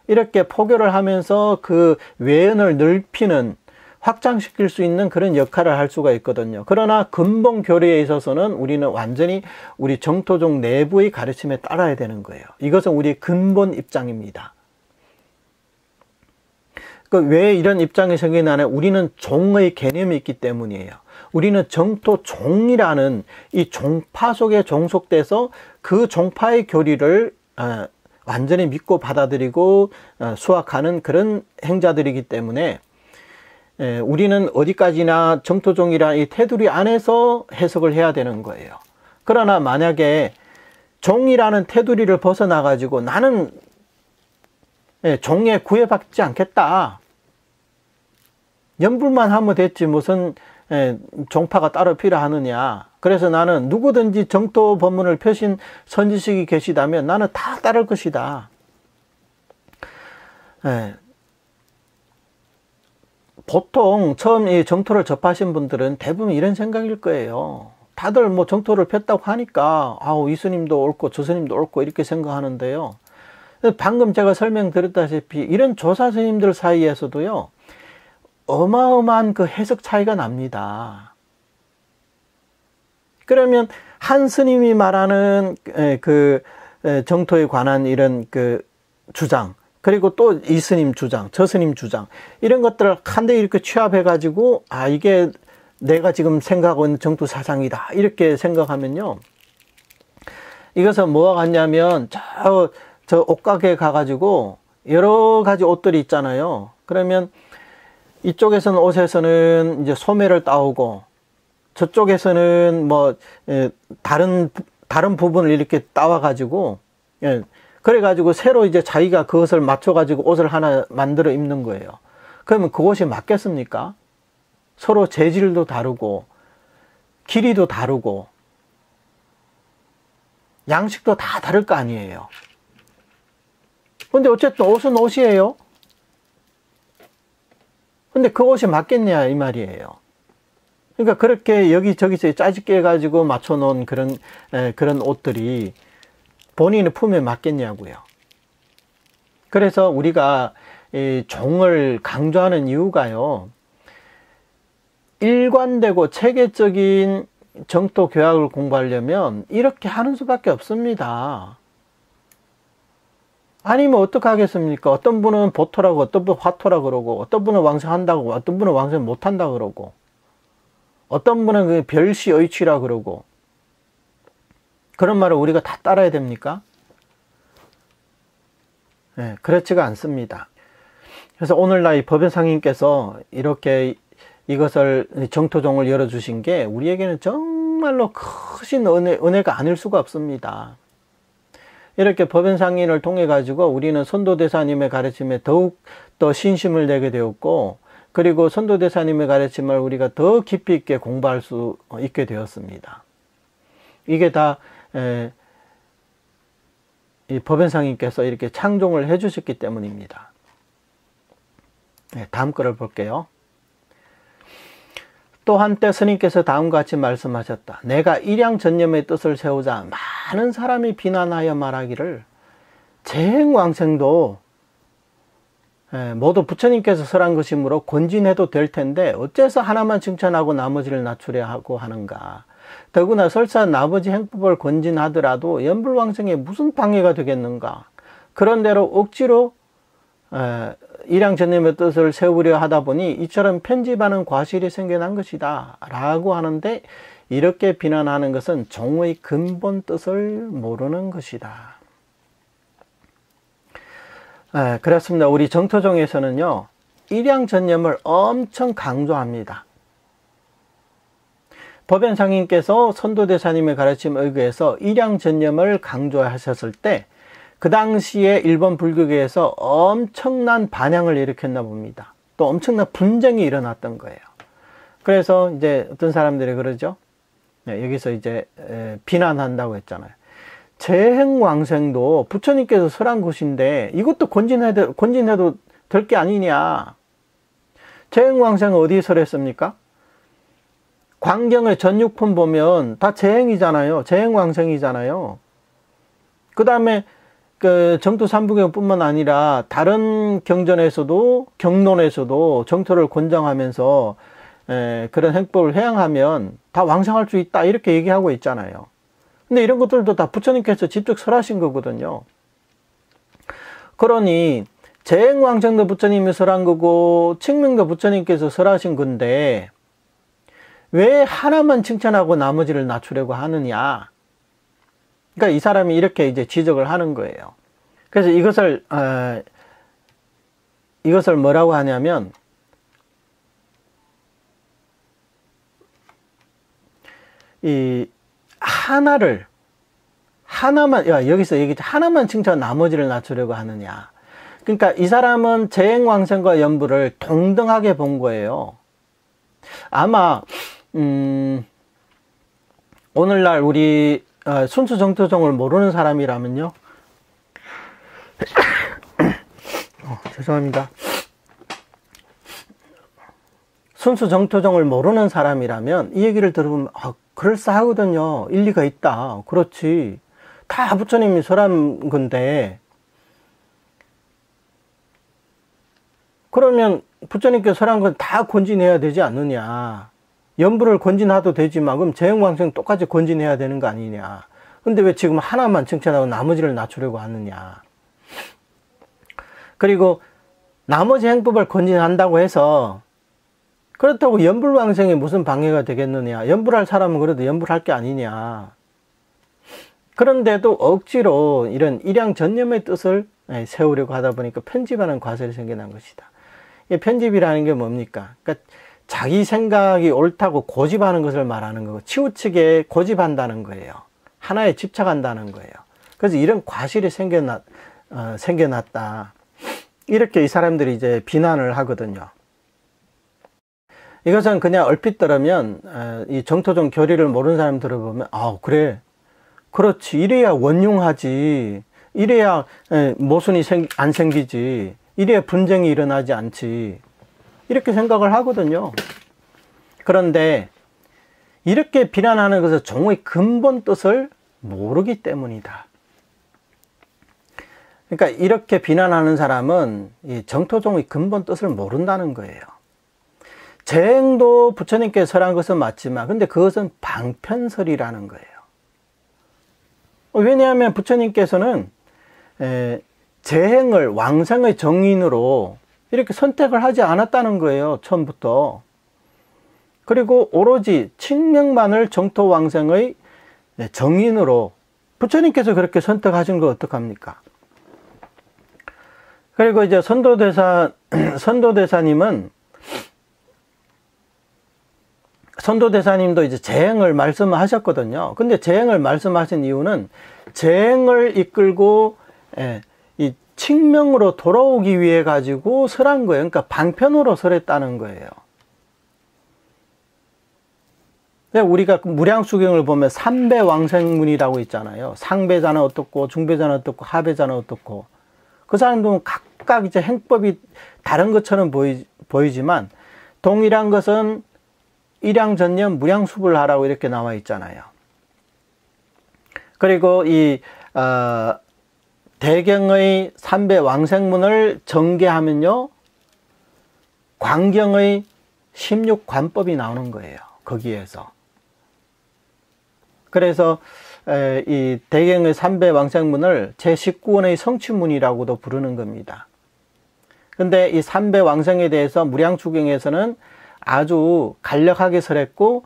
이렇게 포교를 하면서 그 외연을 넓히는, 확장시킬 수 있는 그런 역할을 할 수가 있거든요. 그러나 근본 교리에 있어서는 우리는 완전히 우리 정토종 내부의 가르침에 따라야 되는 거예요. 이것은 우리의 근본 입장입니다. 왜 이런 입장이 생기냐면 우리는 종의 개념이 있기 때문이에요. 우리는 정토종이라는 이 종파 속에 종속돼서 그 종파의 교리를 완전히 믿고 받아들이고 수학하는 그런 행자들이기 때문에 우리는 어디까지나 정토종이라는 이 테두리 안에서 해석을 해야 되는 거예요. 그러나 만약에 종이라는 테두리를 벗어나가지고 나는 종에 구애받지 않겠다, 연불만 하면 됐지 무슨 종파가 따로 필요하느냐, 그래서 나는 누구든지 정토 법문을 펴신 선지식이 계시다면 나는 다 따를 것이다. 보통 처음 이 정토를 접하신 분들은 대부분 이런 생각일 거예요. 다들 뭐 정토를 폈다고 하니까 아우 이 스님도 옳고 저 스님도 옳고 이렇게 생각하는데요. 방금 제가 설명드렸다시피 이런 조사 스님들 사이에서도요, 어마어마한 그 해석 차이가 납니다. 그러면 한 스님이 말하는 그 정토에 관한 이런 그 주장, 그리고 또 이 스님 주장, 저 스님 주장, 이런 것들을 한데 이렇게 취합해 가지고 아 이게 내가 지금 생각하고 있는 정토 사상이다 이렇게 생각하면요, 이것은 뭐와 같냐면 저 옷가게에 가가지고 여러 가지 옷들이 있잖아요. 그러면 이쪽에서는 옷에서는 이제 소매를 따오고 저쪽에서는 뭐 다른 부분을 이렇게 따와가지고, 그래가지고 새로 이제 자기가 그것을 맞춰가지고 옷을 하나 만들어 입는 거예요. 그러면 그것이 맞겠습니까? 서로 재질도 다르고 길이도 다르고 양식도 다 다를 거 아니에요. 근데 어쨌든 옷은 옷이에요. 근데 그 옷이 맞겠냐 이 말이에요. 그러니까 그렇게 여기저기서 짜집게 해가지고 맞춰놓은 그런 옷들이 본인의 품에 맞겠냐고요. 그래서 우리가 이 종을 강조하는 이유가요, 일관되고 체계적인 정토 교학을 공부하려면 이렇게 하는 수밖에 없습니다. 아니면 어떡하겠습니까? 어떤 분은 보토라고, 어떤 분은 화토라고 그러고, 어떤 분은 왕성한다고, 어떤 분은 왕성 못한다고 그러고, 어떤 분은 그 별시의취라 그러고, 그런 말을 우리가 다 따라야 됩니까? 네, 그렇지가 않습니다. 그래서 오늘날 이 법연상님께서 이렇게 이것을 정토종을 열어주신 게 우리에게는 정말로 크신 은혜가 아닐 수가 없습니다. 이렇게 법연상인을 통해 가지고 우리는 선도대사님의 가르침에 더욱 더 신심을 내게 되었고, 그리고 선도대사님의 가르침을 우리가 더 깊이 있게 공부할 수 있게 되었습니다. 이게 다 이 법연상님께서 이렇게 창종을 해 주셨기 때문입니다. 다음 거를 볼게요. 또 한때 스님께서 다음과 같이 말씀하셨다. 내가 일양전념의 뜻을 세우자 많은 사람이 비난하여 말하기를, 재행왕생도 모두 부처님께서 설한 것이므로 권진해도 될 텐데 어째서 하나만 칭찬하고 나머지를 낮추려 하고 하는가. 더구나 설사 나머지 행법을 권진하더라도 연불왕생에 무슨 방해가 되겠는가. 그런대로 억지로 일양전념의 뜻을 세우려 하다 보니 이처럼 편집하는 과실이 생겨난 것이다 라고 하는데, 이렇게 비난하는 것은 종의 근본 뜻을 모르는 것이다. 그렇습니다. 우리 정토종에서는요, 일양전념을 엄청 강조합니다. 법연상인께서 선도대사님의 가르침에 의거해서 일양전념을 강조하셨을 때 그 당시에 일본 불교계에서 엄청난 반향을 일으켰나 봅니다. 또 엄청난 분쟁이 일어났던 거예요. 그래서 이제 어떤 사람들이 그러죠. 여기서 이제 비난한다고 했잖아요. 재행왕생도 부처님께서 설한 것인데 이것도 권진해도 될 게 아니냐. 재행왕생은 어디에 설했습니까? 광경의 전육품 보면 다 재행이잖아요. 재행왕생이잖아요. 그 다음에 그 정토 삼부경뿐만 아니라 다른 경전에서도, 경론에서도 정토를 권장하면서 그런 행법을 회양하면 다 왕성할 수 있다 이렇게 얘기하고 있잖아요. 근데 이런 것들도 다 부처님께서 직접 설하신 거거든요. 그러니 재행왕생도 부처님이 설한 거고 칭명도 부처님께서 설하신 건데 왜 하나만 칭찬하고 나머지를 낮추려고 하느냐. 그러니까 이 사람이 이렇게 이제 지적을 하는 거예요. 그래서 이것을 뭐라고 하냐면, 이 여기서 하나만 칭찬 나머지를 낮추려고 하느냐. 그러니까 이 사람은 재행왕생과 연부를 동등하게 본 거예요. 아마 오늘날 우리 순수 정토종을 모르는 사람이라면요. 죄송합니다. 순수 정토종을 모르는 사람이라면 이 얘기를 들으면 그럴싸하거든요. 일리가 있다. 그렇지. 다 부처님이 설한 건데, 그러면 부처님께 설한 건 다 권진해야 되지 않느냐. 연부를 권진하도 되지만 그럼 재행왕생 똑같이 권진해야 되는 거 아니냐. 근데 왜 지금 하나만 칭찬하고 나머지를 낮추려고 하느냐. 그리고 나머지 행법을 권진한다고 해서 그렇다고 연불왕생에 무슨 방해가 되겠느냐. 연불할 사람은 그래도 연불할 게 아니냐. 그런데도 억지로 이런 일양전념의 뜻을 세우려고 하다 보니까 편집하는 과설이 생겨난 것이다. 이 편집이라는 게 뭡니까? 그러니까 자기 생각이 옳다고 고집하는 것을 말하는 거고, 치우치게 고집한다는 거예요. 하나에 집착한다는 거예요. 그래서 이런 과실이 생겨났다. 이렇게 이 사람들이 이제 비난을 하거든요. 이것은 그냥 얼핏 들으면, 이 정토종 교리를 모르는 사람 들어보면, 아, 그래. 그렇지. 이래야 원용하지. 이래야 모순이 안 생기지. 이래야 분쟁이 일어나지 않지. 이렇게 생각을 하거든요. 그런데 이렇게 비난하는 것은 종의 근본 뜻을 모르기 때문이다. 그러니까 이렇게 비난하는 사람은 이 정토종의 근본 뜻을 모른다는 거예요. 재행도 부처님께 설한 것은 맞지만 근데 그것은 방편설이라는 거예요. 왜냐하면 부처님께서는 재행을 왕생의 정인으로 이렇게 선택을 하지 않았다는 거예요. 처음부터. 그리고 오로지 칭명만을 정토왕생의 정인으로 부처님께서 그렇게 선택하신 거 어떡합니까? 그리고 이제 선도대사님도 이제 재행을 말씀하셨거든요. 근데 재행을 말씀하신 이유는 재행을 이끌고 이 칭명으로 돌아오기 위해 가지고 설한 거예요. 그러니까 방편으로 설했다는 거예요. 우리가 무량수경을 보면 삼배왕생문이라고 있잖아요. 상배자는 어떻고, 중배자는 어떻고, 하배자는 어떻고. 그 사람들은 각각 이제 행법이 다른 것처럼 보이지만 동일한 것은 일양전념 무량수불하라고 이렇게 나와 있잖아요. 그리고 이 대경의 삼배왕생문을 전개하면요 광경의 16관법이 나오는 거예요. 거기에서. 그래서 이 대경의 삼배왕생문을 제19원의 성취문이라고도 부르는 겁니다. 근데 이 삼배왕생에 대해서 무량수경에서는 아주 간략하게 설했고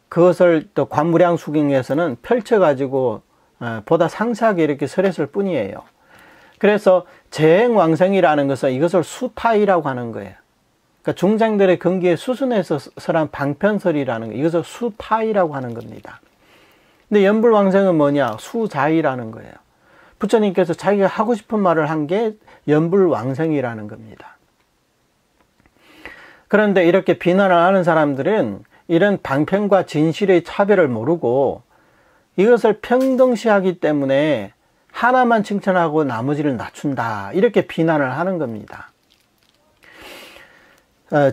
그것을 또 관무량수경에서는 펼쳐가지고 보다 상세하게 이렇게 설했을 뿐이에요. 그래서 재행왕생이라는 것은 이것을 수타이라고 하는 거예요. 그러니까 중생들의 근기에 수순해서 설한 방편설이라는 거예요. 이것을 수타이라고 하는 겁니다. 근데 연불왕생은 뭐냐? 수자이라는 거예요. 부처님께서 자기가 하고 싶은 말을 한 게 연불왕생이라는 겁니다. 그런데 이렇게 비난을 하는 사람들은 이런 방편과 진실의 차별을 모르고 이것을 평등시하기 때문에 하나만 칭찬하고 나머지를 낮춘다. 이렇게 비난을 하는 겁니다.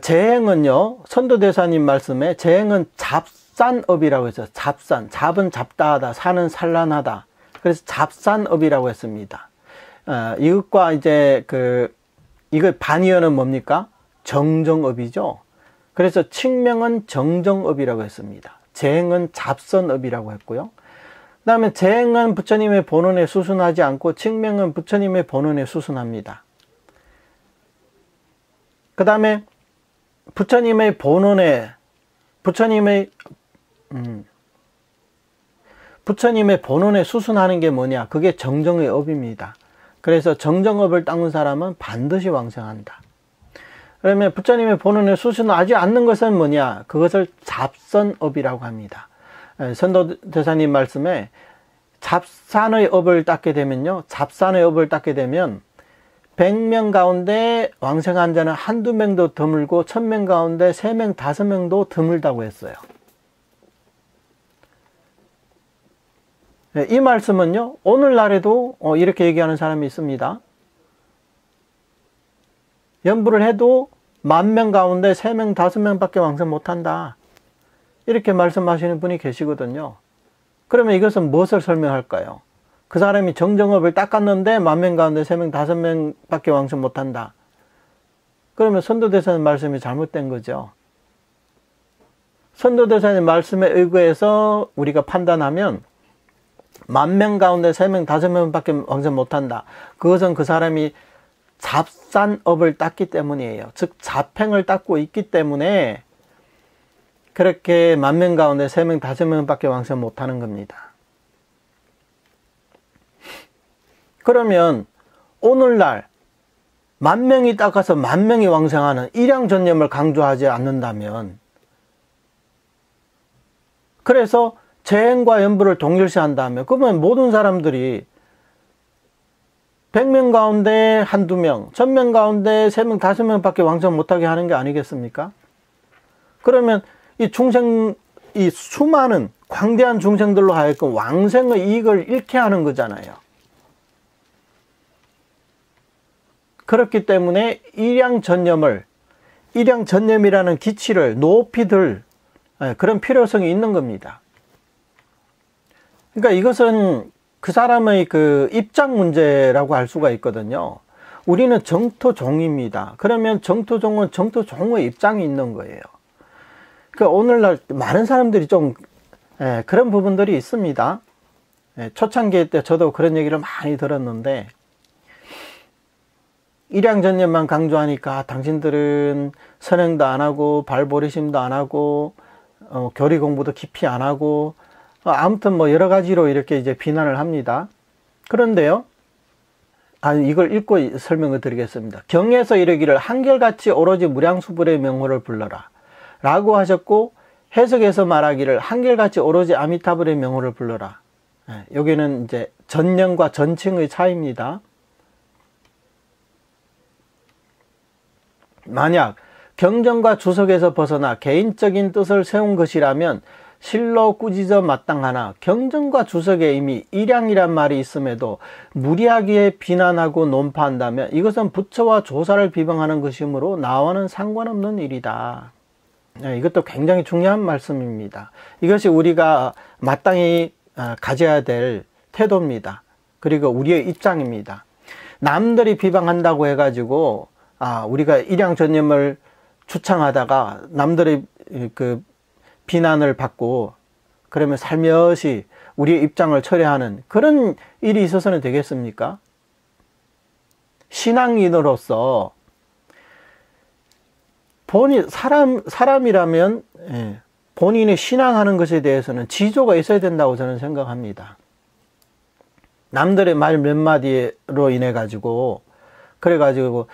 재행은요, 선도대사님 말씀에 재행은 잡산업이라고 했어요. 잡산. 잡은 잡다하다, 산은 산란하다. 그래서 잡산업이라고 했습니다. 이것과 이제 이거 반이어는 뭡니까? 정정업이죠. 그래서 칭명은 정정업이라고 했습니다. 재행은 잡선업이라고 했고요. 그 다음에 재행은 부처님의 본원에 수순하지 않고 칭명은 부처님의 본원에 수순합니다. 그 다음에 부처님의 본원에 부처님의 본원에 수순하는 게 뭐냐? 그게 정정의 업입니다. 그래서 정정업을 닦는 사람은 반드시 왕생한다. 그러면 부처님의 본원에 수순하지 않는 것은 뭐냐? 그것을 잡선업이라고 합니다. 선도대사님 말씀에 잡산의 업을 닦게 되면요. 잡산의 업을 닦게 되면 100명 가운데 왕생한 자는 한두 명도 드물고 1000명 가운데 3명, 5명도 드물다고 했어요. 이 말씀은요. 오늘날에도 이렇게 얘기하는 사람이 있습니다. 연부를 해도 10,000명 가운데 3명, 5명밖에 왕생 못한다. 이렇게 말씀하시는 분이 계시거든요. 그러면 이것은 무엇을 설명할까요? 그 사람이 정정업을 닦았는데 10,000명 가운데 3명, 5명밖에 왕성 못한다. 그러면 선도대사님 말씀이 잘못된 거죠. 선도대사님 말씀에 의거해서 우리가 판단하면 10,000명 가운데 3명, 5명밖에 왕성 못한다. 그것은 그 사람이 잡산업을 닦기 때문이에요. 즉 잡행을 닦고 있기 때문에 그렇게 10,000명 가운데 3명, 5명밖에 왕성 못하는 겁니다. 그러면 오늘날 10,000명이 닦아서 10,000명이 왕성하는 일양전념을 강조하지 않는다면, 그래서 재행과 연부를 동일시한다면, 그러면 모든 사람들이 100명 가운데 한두 명, 1000명 가운데 3명, 5명밖에 왕성 못하게 하는 게 아니겠습니까? 그러면 이 중생, 이 수많은 광대한 중생들로 하여금 왕생의 이익을 잃게 하는 거잖아요. 그렇기 때문에 일양전념이라는 기치를 높이 들 그런 필요성이 있는 겁니다. 그러니까 이것은 그 사람의 그 입장 문제라고 할 수가 있거든요. 우리는 정토종입니다. 그러면 정토종은 정토종의 입장이 있는 거예요. 그러니까 오늘날 많은 사람들이 좀 그런 부분들이 있습니다. 초창기 때 저도 그런 얘기를 많이 들었는데, 일양전념만 강조하니까 당신들은 선행도 안 하고 발보리심도 안 하고 교리 공부도 깊이 안 하고 아무튼 뭐 여러 가지로 이렇게 이제 비난을 합니다. 그런데요, 이걸 읽고 설명을 드리겠습니다. 경에서 이르기를 한결같이 오로지 무량수불의 명호를 불러라 라고 하셨고, 해석에서 말하기를 한결같이 오로지 아미타불의 명호를 불러라. 여기는 이제 전령과 전칭의 차이입니다. 만약 경전과 주석에서 벗어나 개인적인 뜻을 세운 것이라면 실로 꾸짖어 마땅하나, 경전과 주석에 이미 일양이란 말이 있음에도 무리하게 비난하고 논파한다면 이것은 부처와 조사를 비방하는 것이므로 나와는 상관없는 일이다. 이것도 굉장히 중요한 말씀입니다. 이것이 우리가 마땅히 가져야 될 태도입니다. 그리고 우리의 입장입니다. 남들이 비방한다고 해가지고 우리가 일양전념을 주창하다가 남들의 그 비난을 받고 그러면 살며시 우리의 입장을 철회하는 그런 일이 있어서는 되겠습니까? 신앙인으로서 사람이라면 본인이 신앙하는 것에 대해서는 지조가 있어야 된다고 저는 생각합니다. 남들의 말 몇 마디로 인해 가지고 그래가지고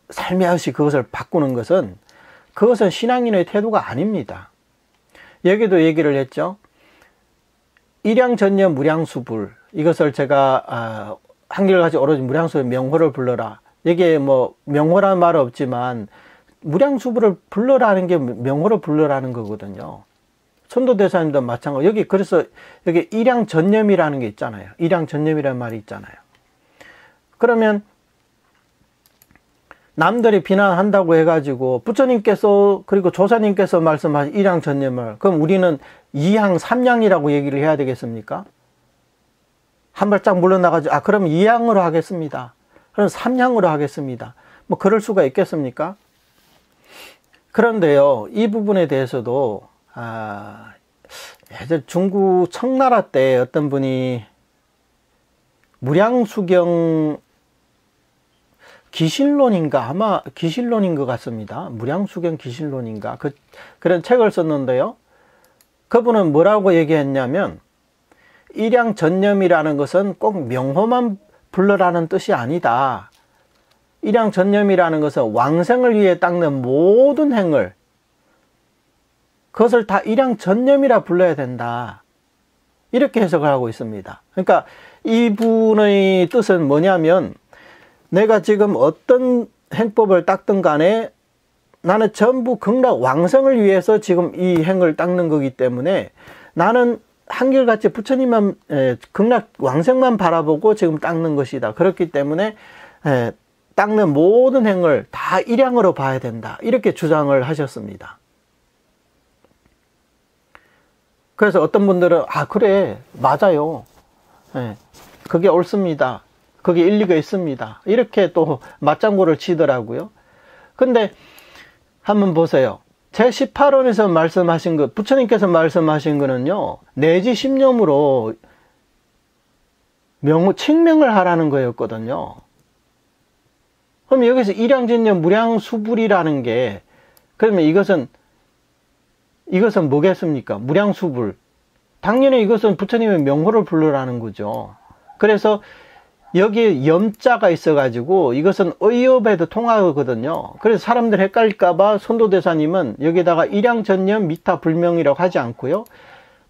살며시 그것을 바꾸는 것은, 그것은 신앙인의 태도가 아닙니다. 여기도 얘기를 했죠. 일양전념 무량수불, 이것을 제가 한결같이 오로지 무량수의 명호를 불러라. 여기에 뭐 명호라는 말은 없지만 무량수불을 불러라는 게 명호를 불러라는 거거든요. 천도대사님도 마찬가지. 그래서 여기 일양전념이라는 게 있잖아요. 일양전념이라는 말이 있잖아요. 그러면 남들이 비난한다고 해가지고 부처님께서 그리고 조사님께서 말씀하신 일양전념을, 그럼 우리는 2향, 3향이라고 얘기를 해야 되겠습니까? 한 발짝 물러나가지고 그럼 2향으로 하겠습니다. 그럼 3향으로 하겠습니다. 뭐 그럴 수가 있겠습니까? 그런데요, 이 부분에 대해서도 예전 중국 청나라 때 어떤 분이 무량수경 기실론인가, 아마 기실론인 것 같습니다. 무량수경 기실론인가, 그런 책을 썼는데요. 그분은 뭐라고 얘기했냐면, 일양전념이라는 것은 꼭 명호만 불러라는 뜻이 아니다. 일양전념이라는 것은 왕생을 위해 닦는 모든 행을, 그것을 다 일양전념이라 불러야 된다. 이렇게 해석을 하고 있습니다. 그러니까 이분의 뜻은 뭐냐면, 내가 지금 어떤 행법을 닦든 간에 나는 전부 극락 왕성을 위해서 지금 이 행을 닦는 거기 때문에 나는 한결같이 부처님만 극락 왕생만 바라보고 지금 닦는 것이다. 그렇기 때문에 닦는 모든 행을 다 일양으로 봐야 된다. 이렇게 주장을 하셨습니다. 그래서 어떤 분들은 그래 맞아요. 예, 그게 옳습니다. 그게 일리가 있습니다. 이렇게 또 맞장구를 치더라고요. 근데 한번 보세요. 제18원에서 말씀하신 것, 부처님께서 말씀하신 거는요, 내지심념으로 칭명을 하라는 거였거든요. 그럼 여기서 일양전념 무량수불이라는 게, 그러면 이것은 뭐겠습니까? 무량수불. 당연히 이것은 부처님의 명호를 부르라는 거죠. 그래서 여기에 염자가 있어가지고 이것은 의업에도 통하거든요. 그래서 사람들 헷갈릴까봐 선도대사님은 여기다가 일양전념 미타불명이라고 하지 않고요.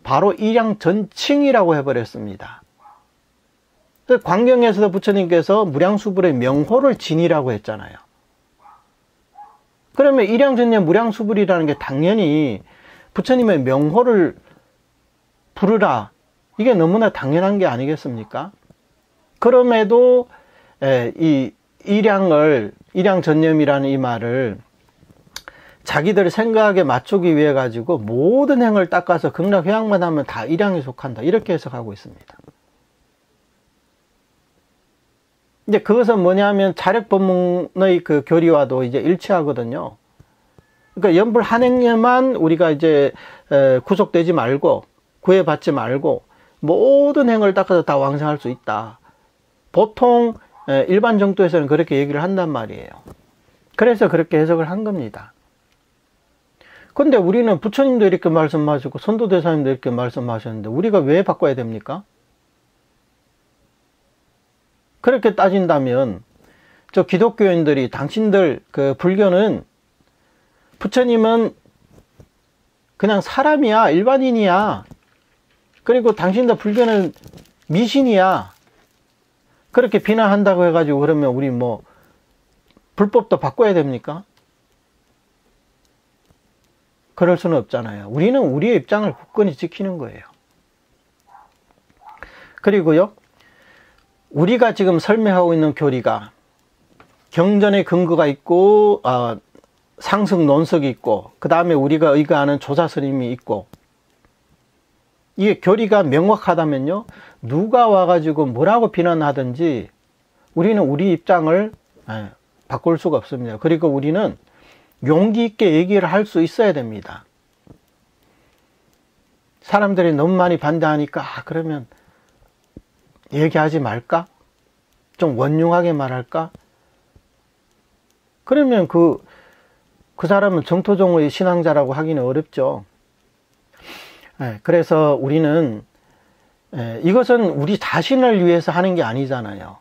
바로 일양전칭이라고 해버렸습니다. 광경에서도 부처님께서 무량수불의 명호를 지니라고 했잖아요. 그러면 일양전념 무량수불이라는 게 당연히 부처님의 명호를 부르라. 이게 너무나 당연한 게 아니겠습니까? 그럼에도 이 일양전념이라는 이 말을 자기들 생각에 맞추기 위해 가지고 모든 행을 닦아서 극락회양만 하면 다 일양에 속한다. 이렇게 해석하고 있습니다. 이제 그것은 뭐냐면 자력법문의 그 교리와도 이제 일치하거든요. 그러니까 연불 한 행에만 우리가 이제 구속되지 말고 구애받지 말고 모든 행을 닦아서 다 왕생할 수 있다. 보통 일반 정도에서는 그렇게 얘기를 한단 말이에요. 그래서 그렇게 해석을 한 겁니다. 근데 우리는 부처님도 이렇게 말씀하시고 선도대사님도 이렇게 말씀하셨는데 우리가 왜 바꿔야 됩니까? 그렇게 따진다면 저 기독교인들이 당신들 그 불교는 부처님은 그냥 사람이야, 일반인이야. 그리고 당신들 불교는 미신이야. 그렇게 비난한다고 해가지고 그러면 우리 뭐 불법도 바꿔야 됩니까? 그럴 수는 없잖아요. 우리는 우리의 입장을 굳건히 지키는 거예요. 그리고요, 우리가 지금 설명하고 있는 교리가 경전의 근거가 있고 상승 논석이 있고 그 다음에 우리가 의거하는 조사스님이 있고 이게 교리가 명확하다면요, 누가 와가지고 뭐라고 비난하든지 우리는 우리 입장을 바꿀 수가 없습니다. 그리고 우리는 용기 있게 얘기를 할 수 있어야 됩니다. 사람들이 너무 많이 반대하니까 그러면 얘기하지 말까? 좀 원흉하게 말할까? 그러면 그 사람은 정토종의 신앙자라고 하기는 어렵죠. 그래서 우리는 이것은 우리 자신을 위해서 하는 게 아니잖아요.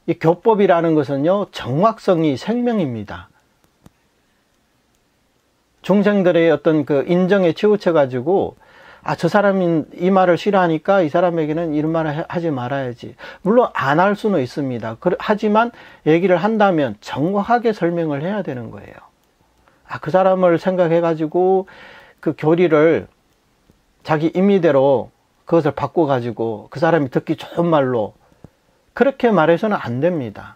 이 교법이라는 것은요, 정확성이 생명입니다. 중생들의 어떤 그 인정에 치우쳐 가지고 저 사람이 이 말을 싫어하니까 이 사람에게는 이런 말을 하지 말아야지. 물론 안 할 수는 있습니다. 하지만 얘기를 한다면 정확하게 설명을 해야 되는 거예요. 그 사람을 생각해 가지고 그 교리를 자기 임의대로 그것을 바꿔 가지고 그 사람이 듣기 좋은 말로 그렇게 말해서는 안 됩니다.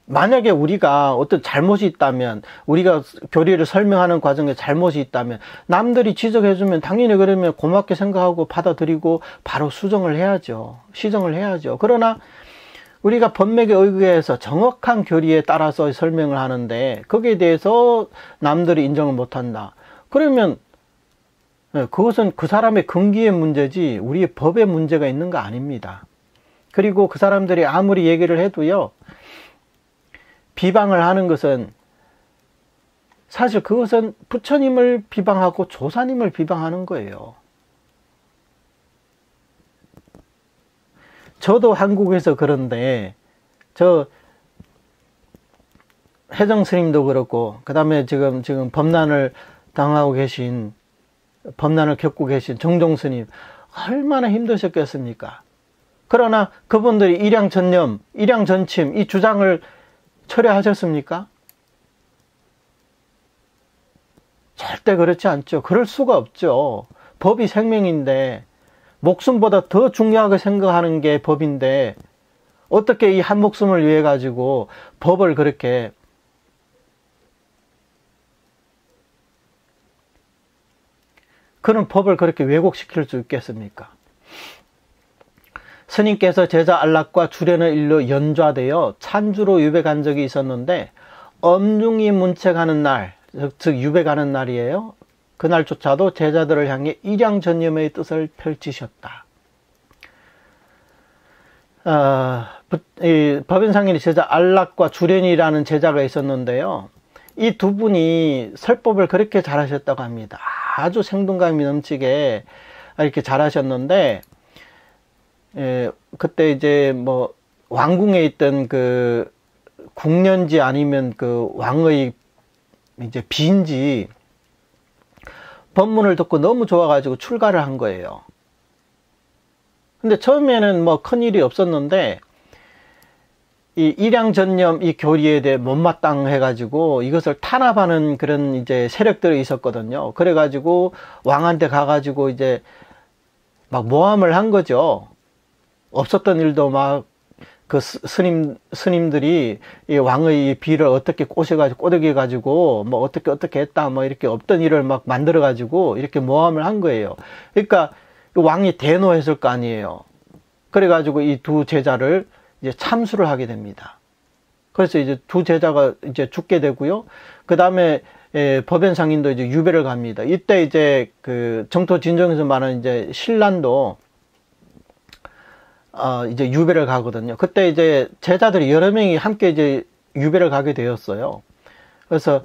만약에 우리가 어떤 잘못이 있다면, 우리가 교리를 설명하는 과정에 잘못이 있다면 남들이 지적해주면 당연히 그러면 고맙게 생각하고 받아들이고 바로 수정을 해야죠. 시정을 해야죠. 그러나 우리가 법맥에 의거해서 정확한 교리에 따라서 설명을 하는데 거기에 대해서 남들이 인정을 못한다. 그러면 그것은 그 사람의 근기의 문제지 우리의 법의 문제가 있는 거 아닙니다. 그리고 그 사람들이 아무리 얘기를 해도요, 비방을 하는 것은 사실 그것은 부처님을 비방하고 조사님을 비방하는 거예요. 저도 한국에서 그런데 저 혜정 스님도 그렇고 그 다음에 지금 법난을 당하고 계신, 법난을 겪고 계신 정종 스님 얼마나 힘드셨겠습니까? 그러나 그분들이 일양전념, 일양전침 이 주장을 철회하셨습니까? 절대 그렇지 않죠. 그럴 수가 없죠. 법이 생명인데 목숨보다 더 중요하게 생각하는 게 법인데 어떻게 이 한 목숨을 위해 가지고 법을 그렇게 그런 법을 그렇게 왜곡시킬 수 있겠습니까? 스님께서 제자 안락과 주련의 일로 연좌되어 찬주로 유배간 적이 있었는데 엄중히 문책하는 날, 즉 유배가는 날이에요. 그날조차도 제자들을 향해 일양전념의 뜻을 펼치셨다. 이 법인상인의 제자 안락과 주련이라는 제자가 있었는데요. 이 두 분이 설법을 그렇게 잘하셨다고 합니다. 아주 생동감이 넘치게 이렇게 잘하셨는데, 그때 이제 뭐 왕궁에 있던 그 궁년지 아니면 그 왕의 이제 비인지 법문을 듣고 너무 좋아가지고 출가를 한 거예요. 근데 처음에는 뭐 큰일이 없었는데 이 일양전념 이 교리에 대해 못마땅해가지고 이것을 탄압하는 그런 이제 세력들이 있었거든요. 그래가지고 왕한테 가가지고 이제 막 모함을 한 거죠. 없었던 일도 막 그 스님들이 이 왕의 비를 어떻게 꼬드겨가지고 뭐 어떻게 했다 뭐 이렇게 없던 일을 막 만들어가지고 이렇게 모함을 한 거예요. 그러니까 왕이 대노했을 거 아니에요. 그래가지고 이 두 제자를 이제 참수를 하게 됩니다. 그래서 이제 두 제자가 이제 죽게 되고요. 그 다음에 법연상인도 이제 유배를 갑니다. 이때 이제 그 정토 진정에서 말하는 이제 신란도 이제 유배를 가거든요. 그때 이제 제자들이 여러 명이 함께 이제 유배를 가게 되었어요. 그래서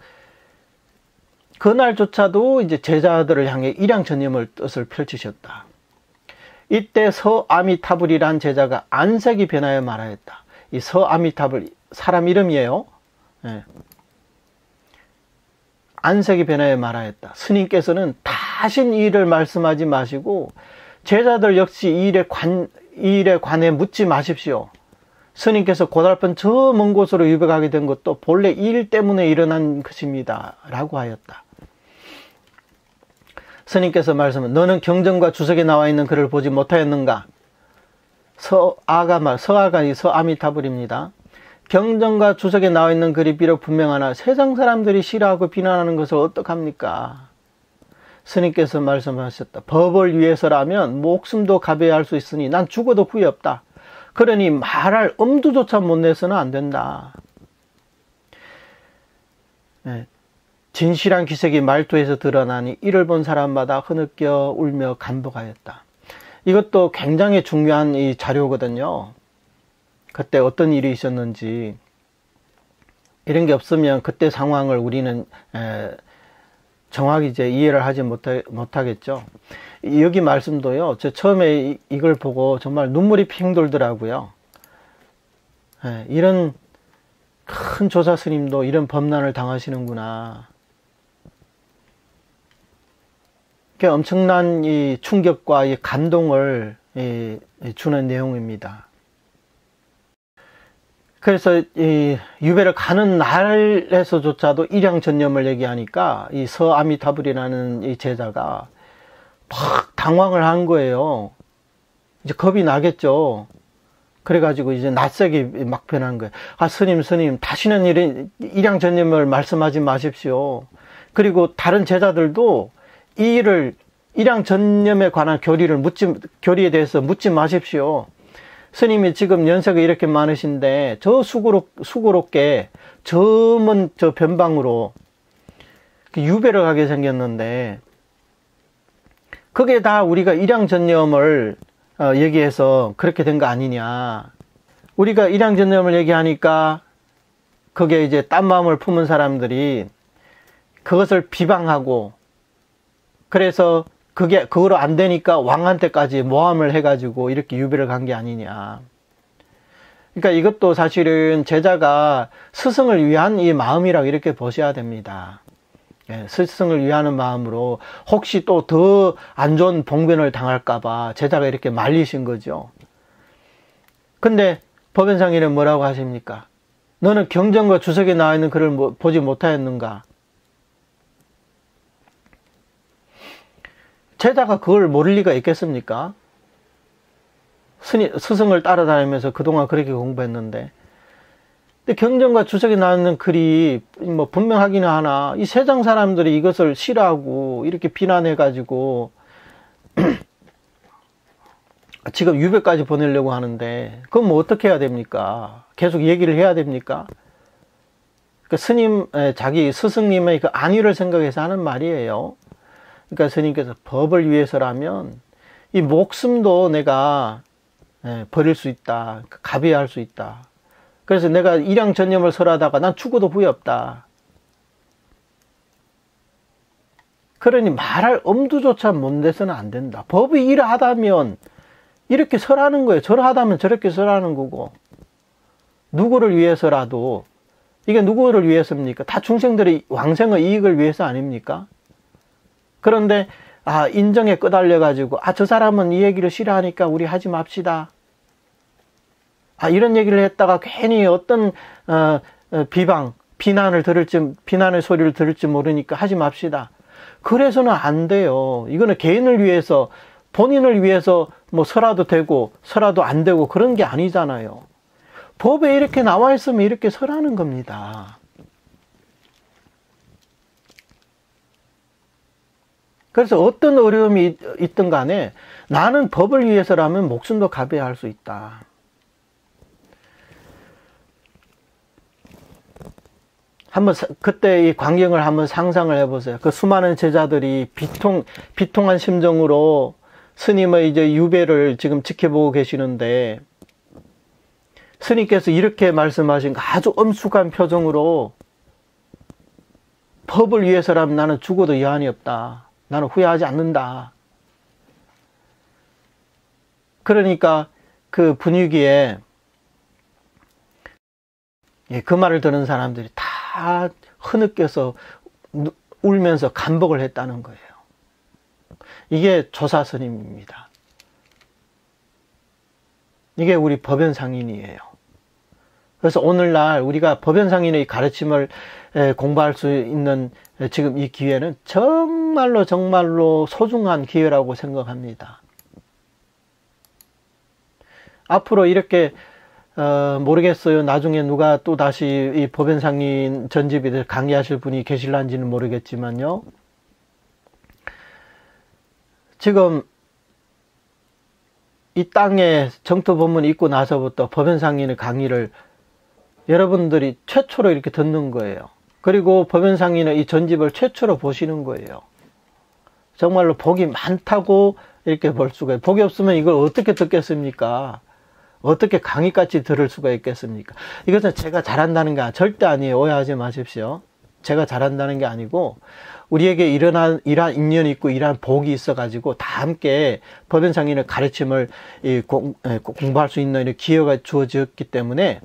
그날조차도 이제 제자들을 향해 일양전념의 뜻을 펼치셨다. 이때 서아미타불이란 제자가 안색이 변하여 말하였다. 이 서아미타불 사람 이름이에요. 네. 안색이 변하여 말하였다. 스님께서는 다신 이 일을 말씀하지 마시고 제자들 역시 이 일에 관해 묻지 마십시오. 스님께서 고달픈 저 먼 곳으로 유배가게 된 것도 본래 이 일 때문에 일어난 것입니다. 라고 하였다. 스님께서 말씀은 너는 경전과 주석에 나와 있는 글을 보지 못하였는가? 서아가 이 서아미타불입니다. 경전과 주석에 나와 있는 글이 비록 분명하나 세상 사람들이 싫어하고 비난하는 것을 어떡합니까? 스님께서 말씀하셨다. 법을 위해서라면 목숨도 가벼워할 수 있으니 난 죽어도 후회 없다. 그러니 말할 엄두조차 못 내서는 안 된다. 네. 진실한 기색이 말투에서 드러나니 이를 본 사람마다 흐느껴 울며 감복하였다. 이것도 굉장히 중요한 이 자료거든요. 그때 어떤 일이 있었는지 이런 게 없으면 그때 상황을 우리는 정확히 이제 이해를 하지 못하겠죠. 여기 말씀도요. 저 처음에 이걸 보고 정말 눈물이 핑 돌더라고요. 이런 큰 조사 스님도 이런 범난을 당하시는구나. 엄청난 이 충격과 이 감동을 주는 내용입니다. 그래서 이 유배를 가는 날에서조차도 일양전념을 얘기하니까 이 서아미타불이라는 이 제자가 막 당황을 한 거예요. 이제 겁이 나겠죠. 그래가지고 이제 낯색이 막 변한 거예요. 아, 스님, 다시는 일양전념을 말씀하지 마십시오. 그리고 다른 제자들도 이 일을 일양전념에 관한 교리에 대해서 묻지 마십시오. 스님이 지금 연세가 이렇게 많으신데 저 수고롭게 저먼 저 변방으로 유배를 가게 생겼는데 그게 다 우리가 일양전념을 얘기해서 그렇게 된 거 아니냐. 우리가 일양전념을 얘기하니까 그게 이제 딴 마음을 품은 사람들이 그것을 비방하고 그래서 그거로 안 되니까 왕한테까지 모함을 해가지고 이렇게 유배를 간 게 아니냐. 그러니까 이것도 사실은 제자가 스승을 위한 이 마음이라고 이렇게 보셔야 됩니다. 스승을 위하는 마음으로 혹시 또 더 안 좋은 봉변을 당할까봐 제자가 이렇게 말리신 거죠. 근데 법연상인은 뭐라고 하십니까? 너는 경전과 주석에 나와 있는 글을 보지 못하였는가? 제자가 그걸 모를 리가 있겠습니까? 스승을 따라다니면서 그동안 그렇게 공부했는데. 경전과 주석에 나오는 글이 뭐 분명하기는 하나 이 세상 사람들이 이것을 싫어하고 이렇게 비난해가지고 지금 유배까지 보내려고 하는데 그럼 뭐 어떻게 해야 됩니까? 계속 얘기를 해야 됩니까? 그 스님, 자기 스승님의 그 안위를 생각해서 하는 말이에요. 그러니까 스님께서 법을 위해서라면 이 목숨도 내가 버릴 수 있다. 가비할 수 있다. 그래서 내가 일양전념을 설하다가 난 죽어도 후회 없다. 그러니 말할 엄두조차 못 내서는 안 된다. 법이 이러하다면 이렇게 설하는 거예요. 저러하다면 저렇게 설하는 거고. 누구를 위해서라도 이게 누구를 위해서입니까? 다 중생들의 왕생의 이익을 위해서 아닙니까? 그런데 인정에 끄달려 가지고 저 사람은 이 얘기를 싫어하니까 우리 하지 맙시다. 이런 얘기를 했다가 괜히 어떤 비난의 소리를 들을지 모르니까 하지 맙시다. 그래서는 안 돼요. 이거는 개인을 위해서, 본인을 위해서 뭐 설화도 되고 설화도 안 되고 그런 게 아니잖아요. 법에 이렇게 나와 있으면 이렇게 설하는 겁니다. 그래서 어떤 어려움이 있든 간에 나는 법을 위해서라면 목숨도 가벼워할 수 있다. 한번 그때 이 광경을 한번 상상을 해보세요. 그 수많은 제자들이 비통한 심정으로 스님의 이제 유배를 지금 지켜보고 계시는데 스님께서 이렇게 말씀하신 아주 엄숙한 표정으로 법을 위해서라면 나는 죽어도 여한이 없다. 나는 후회하지 않는다. 그러니까 그 분위기에 그 말을 듣는 사람들이 다 흐느껴서 울면서 감복을 했다는 거예요. 이게 조사스님입니다. 이게 우리 법연상인이에요. 그래서 오늘날 우리가 법연상인의 가르침을 공부할 수 있는 지금 이 기회는 정말로 정말로 소중한 기회라고 생각합니다. 앞으로 이렇게 모르겠어요. 나중에 누가 또 다시 이 법연상인 전집에 대해서 강의하실 분이 계실런지는 모르겠지만요. 지금 이 땅에 정토 법문이 있고 나서부터 법연상인의 강의를 여러분들이 최초로 이렇게 듣는 거예요. 그리고 법연상인의 이 전집을 최초로 보시는 거예요. 정말로 복이 많다고 이렇게 볼 수가 있어요. 복이 없으면 이걸 어떻게 듣겠습니까? 어떻게 강의까지 들을 수가 있겠습니까? 이것은 제가 잘한다는 게 절대 아니에요. 오해하지 마십시오. 제가 잘한다는 게 아니고 우리에게 이러한 인연이 있고 이러한 복이 있어가지고 다 함께 법연상인의 가르침을 공부할 수 있는 이런 기회가 주어졌기 때문에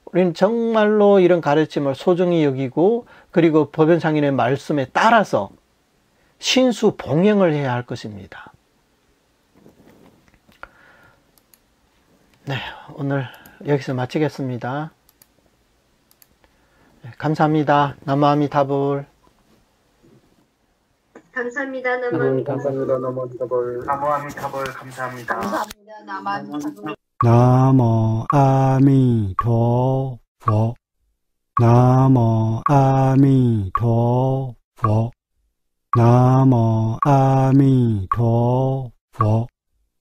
우리는 정말로 이런 가르침을 소중히 여기고 그리고 법연상인의 말씀에 따라서 신수봉행을 해야 할 것입니다. 네, 오늘 여기서 마치겠습니다. 감사합니다. 나무아미타불. 감사합니다. 나무아미타불. 감사합니다. 나무아미타불. 나무아미타불. 감사합니다. 감사합니다. 나무아미타불. 나모 아미토 佛. 나모 아미토